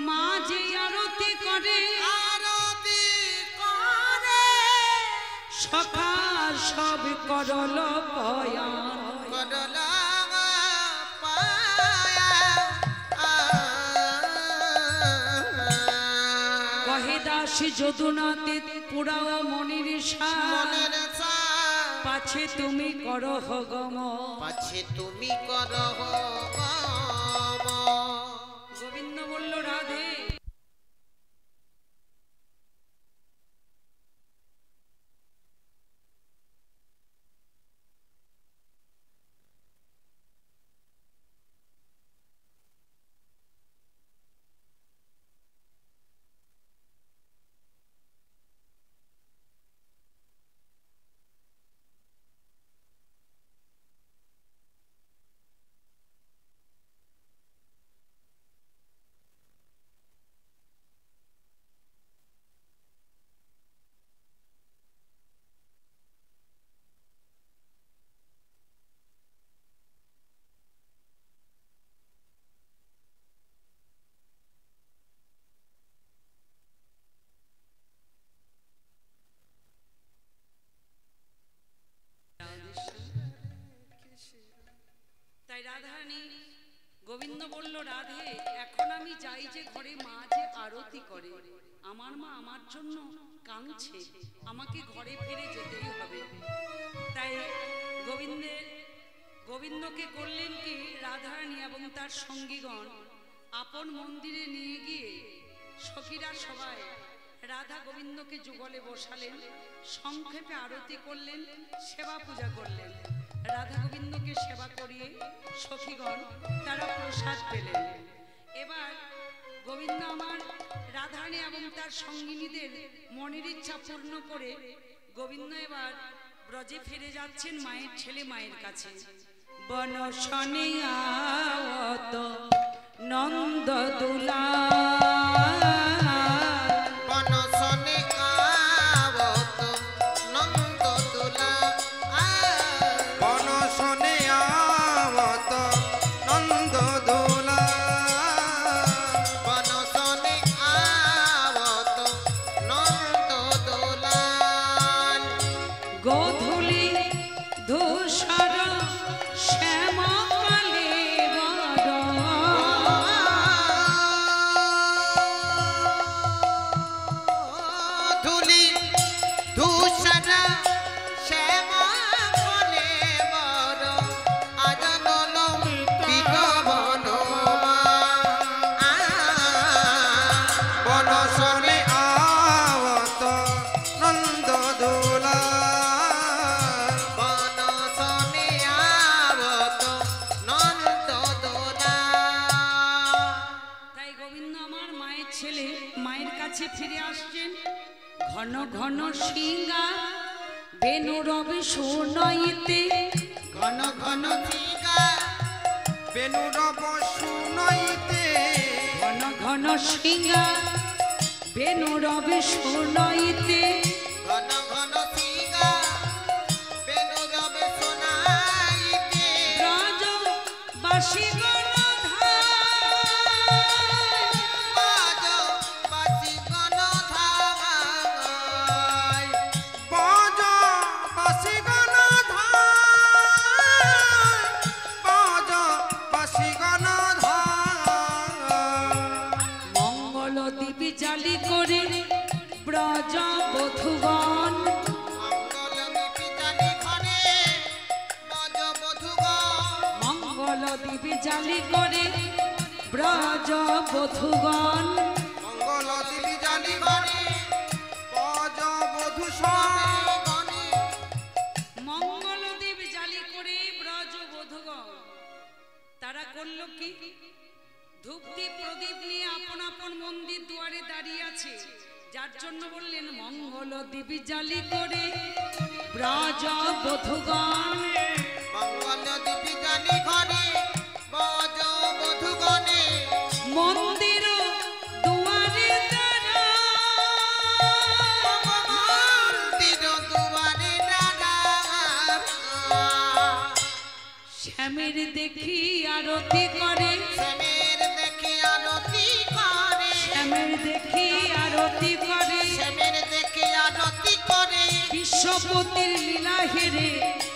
মা যে আরতি করে আরতি করে সখা সব করল পয়ান করলা পায়া কহে দাসী যদুনাতে পুরাও মনির মনের চা পাছে তুমি করো গম পাছে তুমি করো গোবিন্দ বলল রাধে তাই রাধারানী গোবিন্দ বলল রাধে এখন আমি যাই যে ঘরে মা যে আরতি করে আমার মা আমার জন্য কাঁদছে আমাকে ঘরে ফিরে যেতেই হবে তাই গোবিন্দকে করলেন কি রাধারানী এবং তার সঙ্গীগণ আপন মন্দিরে নিয়ে গিয়ে সখীরা সবাই রাধা গোবিন্দকে যুগলে বসালেন সংক্ষেপে আরতি করলেন সেবা পূজা করলেন রাধা গোবিন্দকে সেবা করিয়ে সখীগণ তারা প্রসাদ পেলেন। এবার গোবিন্দ আমার তার সঙ্গিনীদের মনের ইচ্ছা পূর্ণ করে গোবিন্দ এবার ব্রজে ফিরে যাচ্ছেন মায়ের ছেলে মায়ের কাছে। বনশনে আওত নন্দ দুলা বনশনে আওত নন্দ দুলা বনশনে আওত নন্দ দুলা বনশনে আওত নন্দ দুলা গোধূলি ধূসর শ্যামকালে বড় ধুলি ধূসর শ্যামা বনে বড় আজনল পিত বনমা বনশনে আওত নন্দ দুলা বনশনে আওত নন্দ দোলা। তাই গোবিন্দ আমার মায়ের ছেলে মায়ের কাছে ফিরে আসছেন। ঘন ঘন সিংহা বেনু রবি সুনইতে ঘন ঘন সিংহা বেনুরব শুনইতে ঘন ঘন সিংহা বেনু রবি সুনইতে ঘন ঘন সিংহা বেনু রবে শোনাইতে ব্রজ বাসি বাজ বাসি গণ ধাই বাজ বাসি গণ ধাই বাজ বাসি গণ ধাই মঙ্গল দিবি জালি করে ব্রজ বধুগণ মঙ্গল বিপি জানি ঘরে বজ বধুগণ মঙ্গল দিবি জালি করে ব্রজ বধুগণ মঙ্গল দিবি জানি ঘরে বাজ বধূ গণে মঙ্গল দেব জালি করে ব্রজ বধুগণ তারা করলো কি? ধূপদীপ প্রদীপ নিয়ে আপন আপন মন্দির দুয়ারে দাঁড়িয়ে আছে, যার জন্য বললেন মঙ্গল দেবী জালি করে ব্রজ বধুগণ মঙ্গল দিবি জানি ঘরে বজ বধুগণে মন্দির দুয়ারে দাঁড়া মন্দির দুয়ারে দাঁড়া শ্যামের দেখি আরতি করে শ্যামের দেখে আরতি করে শ্যামের দেখি আরতি করে শ্যামের দেখে আরতি করে বিশ্বপতির লীলা হেরে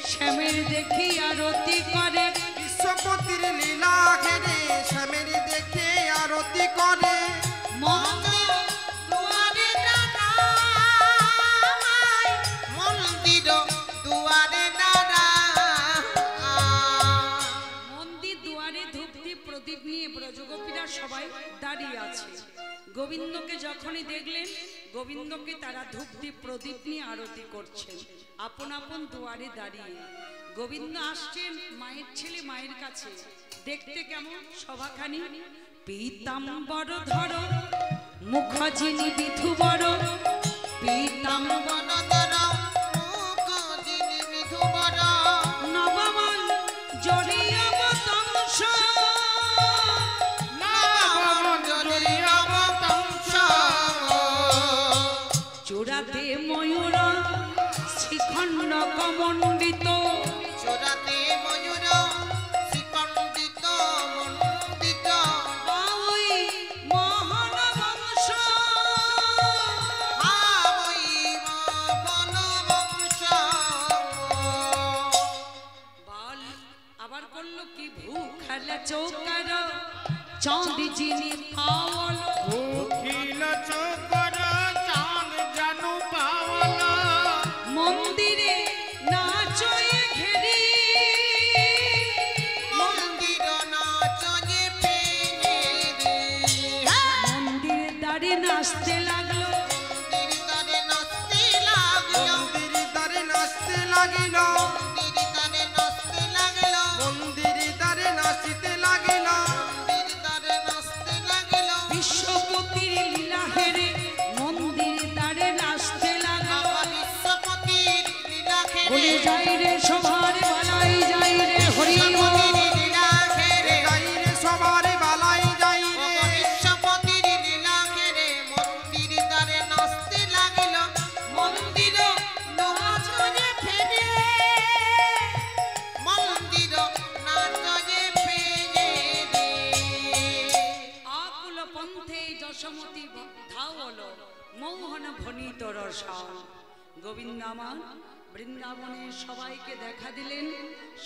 শ্যামের দেখি আরতি করে বিশ্বপতির লীলা ঘেরে স্বামীর দেখে আরতি করে মন্দির দুয়ারে দাঁড়া মন্দির দুয়ারে দাঁড়া মন্দির দুয়ারে ধূপদীপ প্রদীপ নিয়ে ব্রজগোপীরা সবাই দাঁড়িয়ে আছে। গোবিন্দকে যখনই দেখলেন গোবিন্দকে তারা ধূপদীপ প্রদীপ নিয়ে আরতি করছেন আপন আপন দুয়ারে দাঁড়িয়ে। গোবিন্দ আসছেন মায়ের ছেলে মায়ের কাছে, দেখতে কেমন সভাখানি পীতাম্বর ধর মুখজিনী বিধুবর পীতাম্বর বনদর মুখ যিনি বিধুবর নবমান জড়িয়া বতংস নবমঞ্জরি অবতংস চূড়াতে ময়ূর শিখণ্ড কমণ্ডিত চোরাতে ময়ূর শ্রীকণ্ডিত মণ্ডিত বাউই মহান বংশ হাবৈ বনবংশ বল আবার করলো কি ভূখালা চৌকার চাঁদি যিনি পাওয়াল ভূখিল চোকর চাঁদ জানু পাওয়ালা মন্দিরে নাচয়ে ঘেরি মন্দির নাচয়ে ফেরি মন্দিরে দাঁড়িয়ে নাচতে লাগলো মন্দির তারে নাচতে লাগলো মন্দির দ্বারে নাচতে লাগিল মন্দির তারে নাচতে লাগলো মন্দির দ্বারে নাচিতে লাগিল মন্দির তারে নাচতে লাগলো বিশ্বপতির লীলা হেরে যাই রে সবার বালাই যাই রে হরি বিশ্বপতির লীলা ঘেরে যাই রে সবার বালাই যাই ও রে বিশ্বপতির লীলা ঘেরে মন্দির দ্বারে নাচতে লাগিল মন্দির নাচে ফেরে মন্দির নাচে ফেরে রে আকুল পন্থে যশমতি ধাওল মোহন ভনিত রসাল। গোবিন্দ আমার বৃন্দাবনে সবাইকে দেখা দিলেন,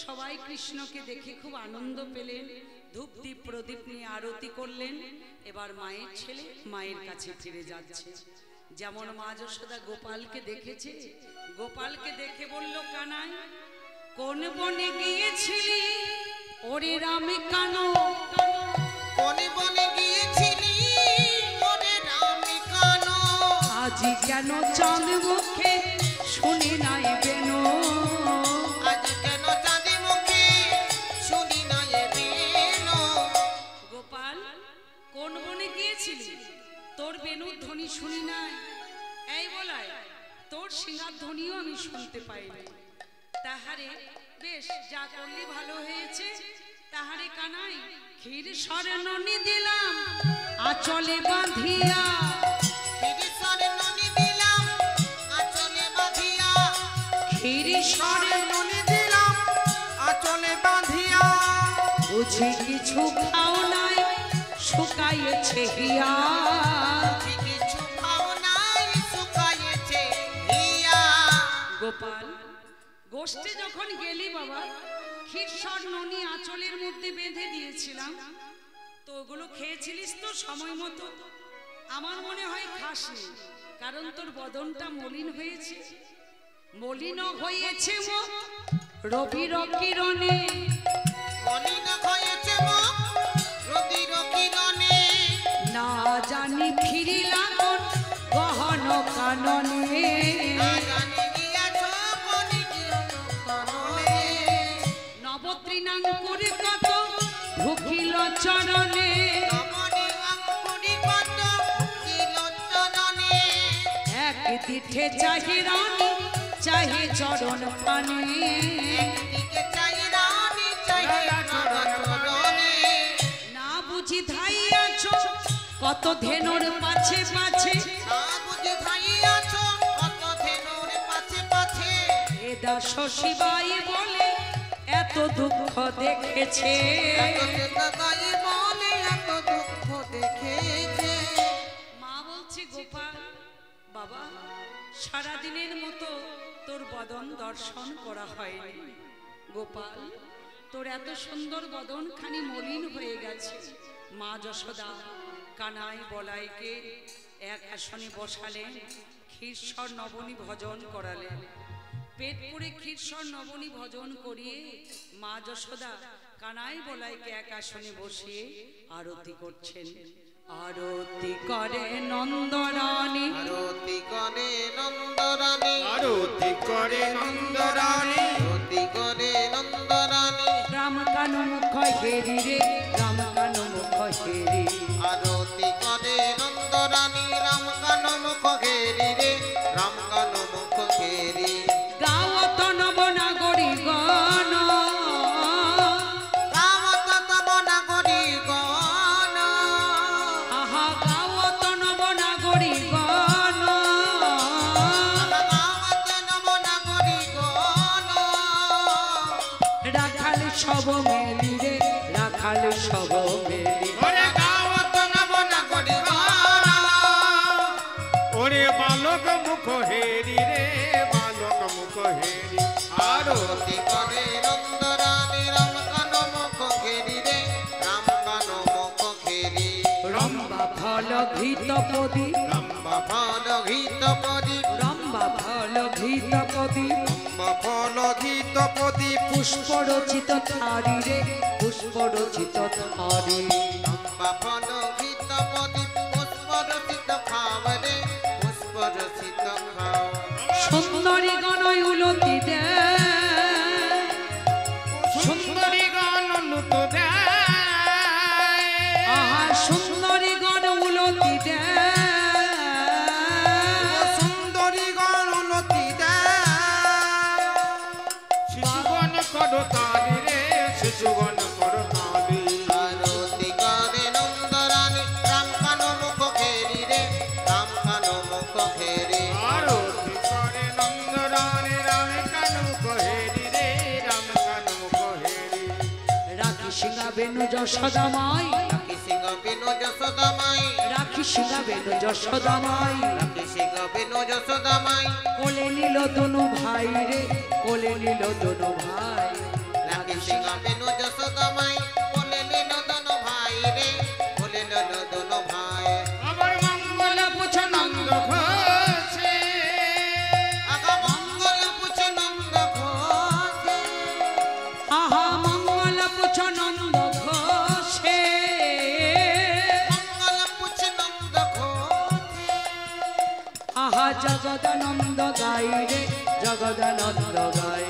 সবাই কৃষ্ণকে দেখে খুব আনন্দ পেলেন, ধূপ দীপ প্রদীপ নিয়ে আরতি করলেন। এবার মায়ের ছেলে মায়ের কাছে ফিরে যাচ্ছে। যেমন মা যশোদা গোপালকে দেখেছে, গোপালকে দেখে বলল, কানাই কোন বনে গিয়েছিলি ওরে রামে কানো, কোন বনে গিয়েছিলি ওরে রামে কানো আজি কেন চাঁদ মুখে শুনি নাই বেনো। আজ কেন চাঁদে মুখে শুনি না এ বেনো গোপাল কোন বনে গিয়েছিলি, তোর বেনুর ধ্বনি শুনি নাই। এই বলাই তোর সিংহার ধ্বনিও আমি শুনতে পাইনি। তাহারে বেশ, যা করলি ভালো হয়েছে। তাহারে কানাই ক্ষীর স্বর্ণনি দিলাম আচলে বাঁধিয়া, ফিরিসরে ননি দিলাম আঁচলে বাঁধিয়া ক্ষীর সারে ননি দিলাম আঁচলে বাঁধিয়া বুঝি কিছু খাও নাই শুকাইয়েছে হিয়া। কিছু খাও নাই শুকাইয়েছে হিয়া গোপাল গোষ্ঠে যখন গেলি বাবা, ক্ষীরসর ননি আঁচলের মধ্যে বেঁধে দিয়েছিলাম, তো ওগুলো খেয়েছিলিস তো সময় মতো? আমার মনে হয় খাসনি, কারণ তোর বদনটা মলিন হয়েছে। মলিন হয়েছে মুখ রবির কিরণে, মলিন হয়েছে মুখ রবির কিরণে না জানি ফিরিলা কোন গহন কাননে। না জানি গিয়াছ বনে গিয়েছ কাননে নবত্রিনাঙ্কুরে কত ঢুকিল চরণে, নবনে অঙ্কুরি কত ছিল চরণে এক দিঠে চাহে রানী চাহে চরণ পানে। একদিকে চাই রানী চাই চরণে না বুঝি ধাইয়াছ কত ধেনুর পাছে পাছে, না বুঝে ধাইয়াছ কত ধেনুর পাছে পাছে এ দাস শিবাই বলে এত দুঃখ দেখেছে। তাই বলে এত দুঃখ দেখেছে মা বলছে, গোপাল বাবা সারাদিনের মতো তোর বদন দর্শন করা হয়নি। গোপাল তোর এত সুন্দর বদন খানি মলিন হয়ে গেছে। মা যশোদা কানাই বলাইকে এক আসনে বসালেন, ক্ষীরসর নবনী ভজন করালেন। পেট পুরে ক্ষীরসর নবনী ভজন করিয়ে মা যশোদা কানাই বলাইকে এক আসনে বসিয়ে আরতি করছেন। আরতি করে নন্দরানী, আরতি করে নন্দরানী আরতি করে নন্দরানী আরতি করে নন্দরানী রাম কানু মুখ হেরি রে, রাম কানু মুখ হেরি। আরতি করে নন্দরানী রাম কানো মুখ ঘেরি রে রাম কানো মুখ ঘেরি গাওত নবনাগরী গণ, গাওত তব নাগরী গণ আহা গাওত নবনাগরী গণ। গাওত নব নাগরী গণ রাখাল সব মেলি রে, রাখাল সব মেলি। ওরে গাওত নব নাগরী গণ ওরে বালক মুখ হেরি রে বালক মুখ হেরি আরতি করে নন্দরানী রাম কানো মুখ ঘেরি রে রাম কানো মুখ ঘেরি রম্বা ফল ঘৃত পদি, লম্বা ফল ঘিত পরি রম্বা ফল ঘৃত পদি, ফল গীত প্রদীপ পুষ্প রচিত থারি রে, পুষ্প রচিত থারি। লম্বা ফল ঘিত পরি পুষ্প রচিত খাও রে পুষ্প রচিত খাও সুন্দরী গণয় উলতি দে, সুন্দরী গান লুট দেয় আহা সুন্দরী গণ উলতি দে। সুন্দরী গণ উন্নতি দেয় বেনু যশোদামাই, রাখি সিংহ বেনু যশোদামাই, রাখি সিংহা বেনু যশোদামাই, রাখি সিংহ বেনু যশোদামাই, কোলে নিল দোনো ভাই রে, কোলে নিল দোনো ভাই, রাখি সিংহ বেনু যশোদামাই, কোলে নিল দোনো ভাই রে, কোলে নিল দোনো ভাই। আবার মঙ্গল পুছ নন্দ ঘোষে, আগা মঙ্গল পুছ নন্দ ঘোষে, আহা মঙ্গল পুছ নন্দ ঘোষে, মঙ্গল পুছ নন্দ ঘোষে, আহা জগদানন্দ গাই রে, জগদানন্দ গাই,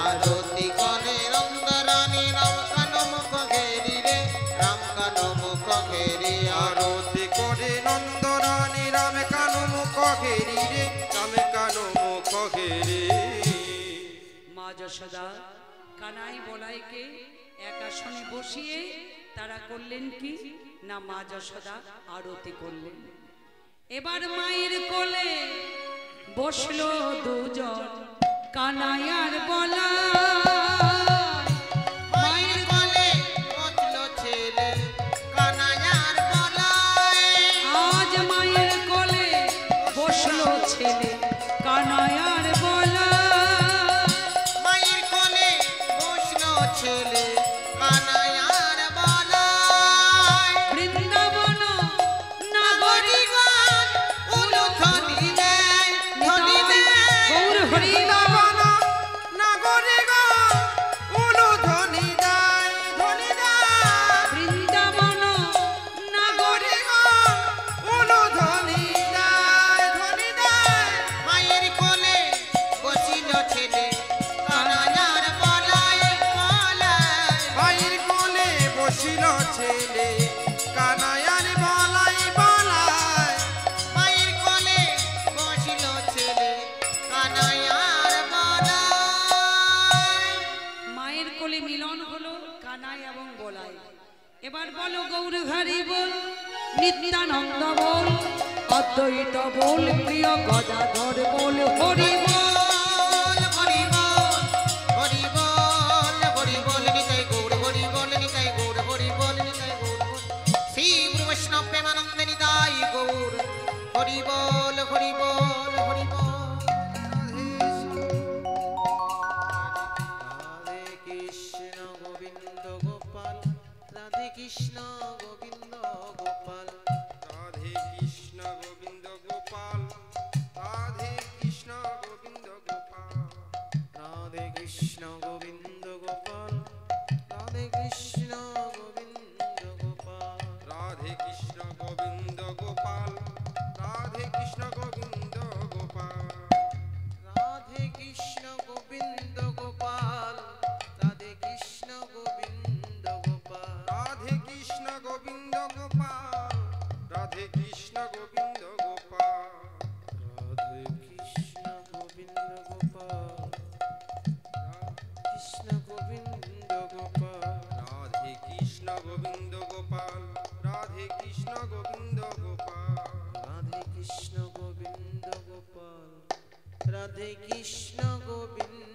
আরতি করে নন্দ রানী রাম কানো মুখ ঘেরি রে, রাম কানো মুখ ঘেরি আরতি করে নন্দরানী রাম কানু মুখ ঘেরি রে, রাম কানু মুখ ঘেরি। মা যশোদা কানাই বলাইকে এক আসনে বসিয়ে তারা করলেন কি না, মা যশোদা আরতি করলেন। এবার মায়ের কোলে বসলো দুজন কানাই আর বলাই, মায়ের কোলে বসলো ছেলে কানাইয়ার বলাই, আজ মায়ের কোলে বসলো ছেলে কানাই আর বলাই, মায়ের কোলে বসলো ছেলে কানাইয়ার বলাই। বৃন্দাবন নাগরী হরিগণ উলুধ্বনি দেয়, ধ্বনি দেয়, গৌর হরি বৃন্দাবন নাগরিকগণ উলুধ্বনি দেয়, ধ্বনি দেয়। বৃন্দাবন নাগরী নাগরিকগণ উলুধ্বনি দেয়, ধ্বনি দেয়। মায়ের কোলে বসিল ছেলে কানাইয়ার বলাই বলাই। মায়ের কোলে বসিল ছেলে কানাইয়ার বলাই বলাই। মায়ের কোলে বসিল ছেলে কানাইয়ার বলাই। মায়ের কোলে মিলন হলো কানাই এবং বলাই। এবার বলো গৌর হরি বল, নিত্যানন্দ বল, অদ্বৈত বল, প্রিয় গদাধর বল, হরি বল। বল হরি বল, হরি বল, হরি বল, নিতাই গৌর হরি বল, নিতাই গৌর হরি বল, নিতাই গৌর বল। শ্রী গুরু বৈষ্ণব প্রেমানন্দে নিতাই গৌর হরি বল, হরি বল, হরি বল। রাধে কৃষ্ণ গোবিন্দ গোপাল, রাধে কৃষ্ণ গোবিন্দ গোপাল, রাধে কৃষ্ণ গোবিন্দ গোপাল, রাধে কৃষ্ণ গোবিন্দ গোপাল। রাধে কৃষ্ণ গোবিন্দ গোপাল, রাধে কৃষ্ণ গোবিন্দ গোপাল। রাধে কৃষ্ণ গোবিন্দ গোপাল, রাধে কৃষ্ণ গোবিন্দ গোপাল। রাধে কৃষ্ণ গোবিন্দ গোপাল, রাধে কৃষ্ণ গোবিন্দ গোপাল। রাধে কৃষ্ণ গোবিন্দ গোপাল, রাধে কৃষ্ণ গোবিন্দ গোপাল। রাধে কৃষ্ণ গোবিন্দ গোপাল, কৃষ্ণ গোবিন্দ গোপাল। রাধে কৃষ্ণ গোবিন্দ গোপাল, রাধে কৃষ্ণ গোবিন্দ গোপাল। রাধে কৃষ্ণ গোবিন্দ গোপাল, রাধে কৃষ্ণ গোবিন্দ